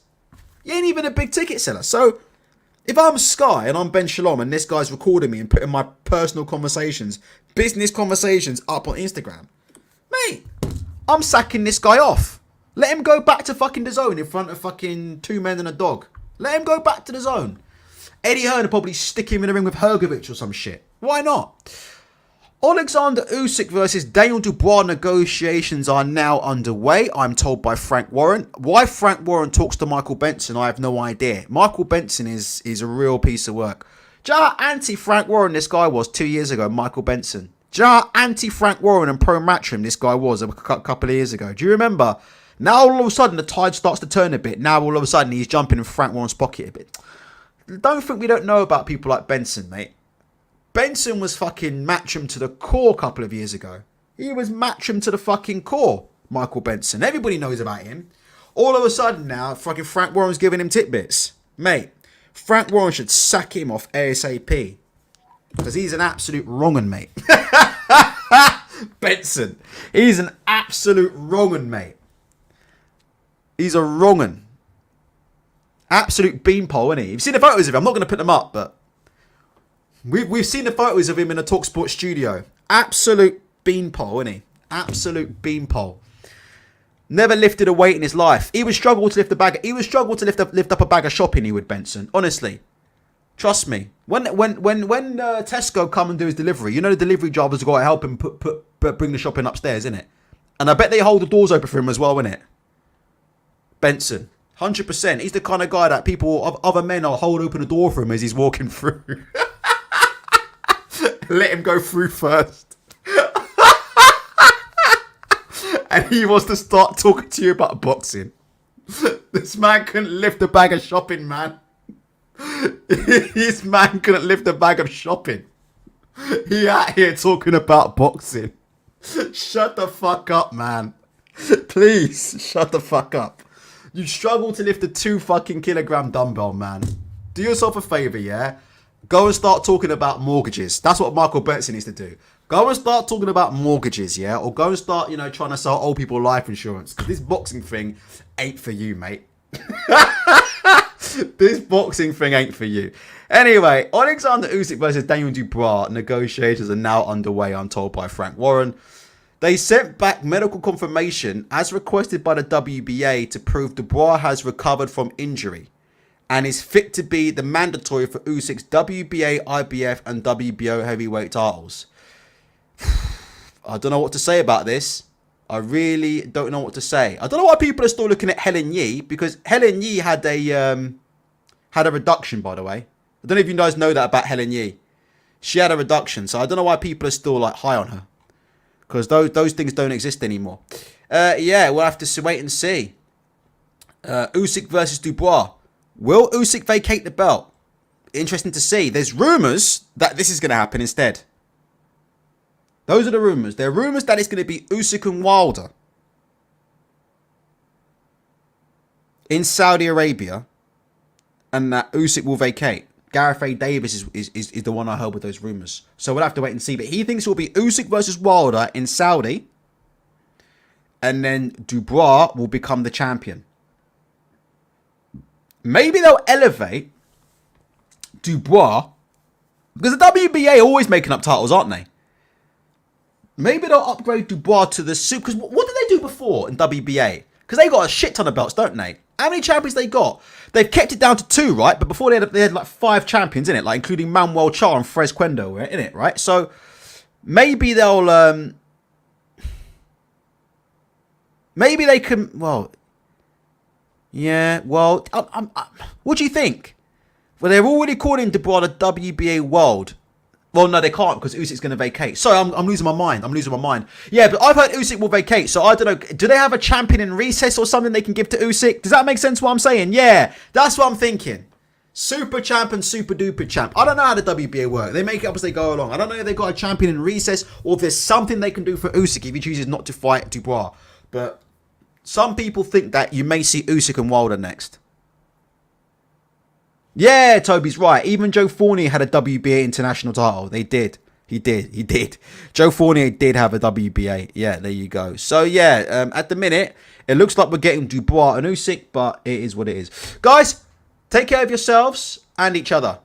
He ain't even a big ticket seller. So if I'm Sky and I'm Ben Shalom and this guy's recording me and putting my personal conversations, business conversations up on Instagram, mate, I'm sacking this guy off. Let him go back to fucking DAZN in front of fucking 2 men and a dog. Let him go back to DAZN. Eddie Hearn will probably stick him in the ring with Hergovich or some shit. Why not? Alexander Usyk versus Daniel Dubois negotiations are now underway, I'm told by Frank Warren. Why Frank Warren talks to Michael Benson, I have no idea. Michael Benson is a real piece of work. Do you know how anti-Frank Warren this guy was 2 years ago, Michael Benson? Do you know how anti-Frank Warren and pro-Matchroom this guy was a couple of years ago? Do you remember? Now all of a sudden the tide starts to turn a bit. Now all of a sudden he's jumping in Frank Warren's pocket a bit. Don't think we don't know about people like Benson, mate. Benson was fucking Matchroom to the core a couple of years ago. He was Matchroom to the fucking core, Michael Benson. Everybody knows about him. All of a sudden now, fucking Frank Warren's giving him tidbits. Mate, Frank Warren should sack him off ASAP. Because he's an absolute wrong'un, mate. Benson. He's an absolute wrong'un, mate. He's a wrong'un. Absolute beanpole, isn't he? You've seen the photos of him. I'm not going to put them up, but we've seen the photos of him in a TalkSport studio. Absolute beanpole, isn't he? Absolute beanpole. Never lifted a weight in his life. He would struggle to lift a bag. He would struggle to lift up a bag of shopping. He would, Benson. Honestly, trust me. When Tesco come and do his delivery, you know the delivery drivers have got to help him bring the shopping upstairs, innit? And I bet they hold the doors open for him as well, innit? Benson. 100%. He's the kind of guy that other men will hold open the door for him as he's walking through. Let him go through first. and he wants to start talking to you about boxing. This man couldn't lift a bag of shopping, man. This man couldn't lift a bag of shopping. He out here talking about boxing. Shut the fuck up, man. Please, shut the fuck up. You struggle to lift a 2 fucking kilogram dumbbell, man. Do yourself a favour, yeah? Go and start talking about mortgages. That's what Michael Benson needs to do. Go and start talking about mortgages, yeah? Or go and start, trying to sell old people life insurance. Because this boxing thing ain't for you, mate. This boxing thing ain't for you. Anyway, Alexander Usyk versus Daniel Dubois negotiations are now underway, I'm told by Frank Warren. They sent back medical confirmation as requested by the WBA to prove Dubois has recovered from injury and is fit to be the mandatory for Usyk's WBA, IBF and WBO heavyweight titles. I don't know what to say about this. I really don't know what to say. I don't know why people are still looking at Helen Yee, because Helen Yee had a reduction, by the way. I don't know if you guys know that about Helen Yee. She had a reduction, so I don't know why people are still like high on her, because those things don't exist anymore. Yeah, we'll have to wait and see. Usyk versus Dubois. Will Usyk vacate the belt? Interesting to see. There's rumours that this is going to happen instead. Those are the rumours. There are rumours that it's going to be Usyk and Wilder in Saudi Arabia, and that Usyk will vacate. Gareth A. Davis is the one I heard with those rumours. So we'll have to wait and see. But he thinks it will be Usyk versus Wilder in Saudi, and then Dubois will become the champion. Maybe they'll elevate Dubois, because the WBA are always making up titles, aren't they? Maybe they'll upgrade Dubois to the super. Because what did they do before in WBA? Because they got a shit ton of belts, don't they? How many champions they got? They've kept it down to 2, right? But before they had like 5 champions in it, like including Manuel Char and Frez Quendo in it, right? So maybe they'll maybe they can. Well, yeah. Well, what do you think? Well, they're already calling Dubois the WBA World. Well, no, they can't, because Usyk's going to vacate. Sorry, I'm losing my mind. Yeah, but I've heard Usyk will vacate, so I don't know. Do they have a champion in recess or something they can give to Usyk? Does that make sense what I'm saying? Yeah, that's what I'm thinking. Super champ and super duper champ. I don't know how the WBA work. They make it up as they go along. I don't know if they've got a champion in recess or if there's something they can do for Usyk if he chooses not to fight Dubois. But some people think that you may see Usyk and Wilder next. Yeah, Toby's right. Even Joe Fournier had a WBA international title. They did. He did. Joe Fournier did have a WBA. Yeah, there you go. So, yeah, at the minute, it looks like we're getting Dubois and Usyk, but it is what it is. Guys, take care of yourselves and each other.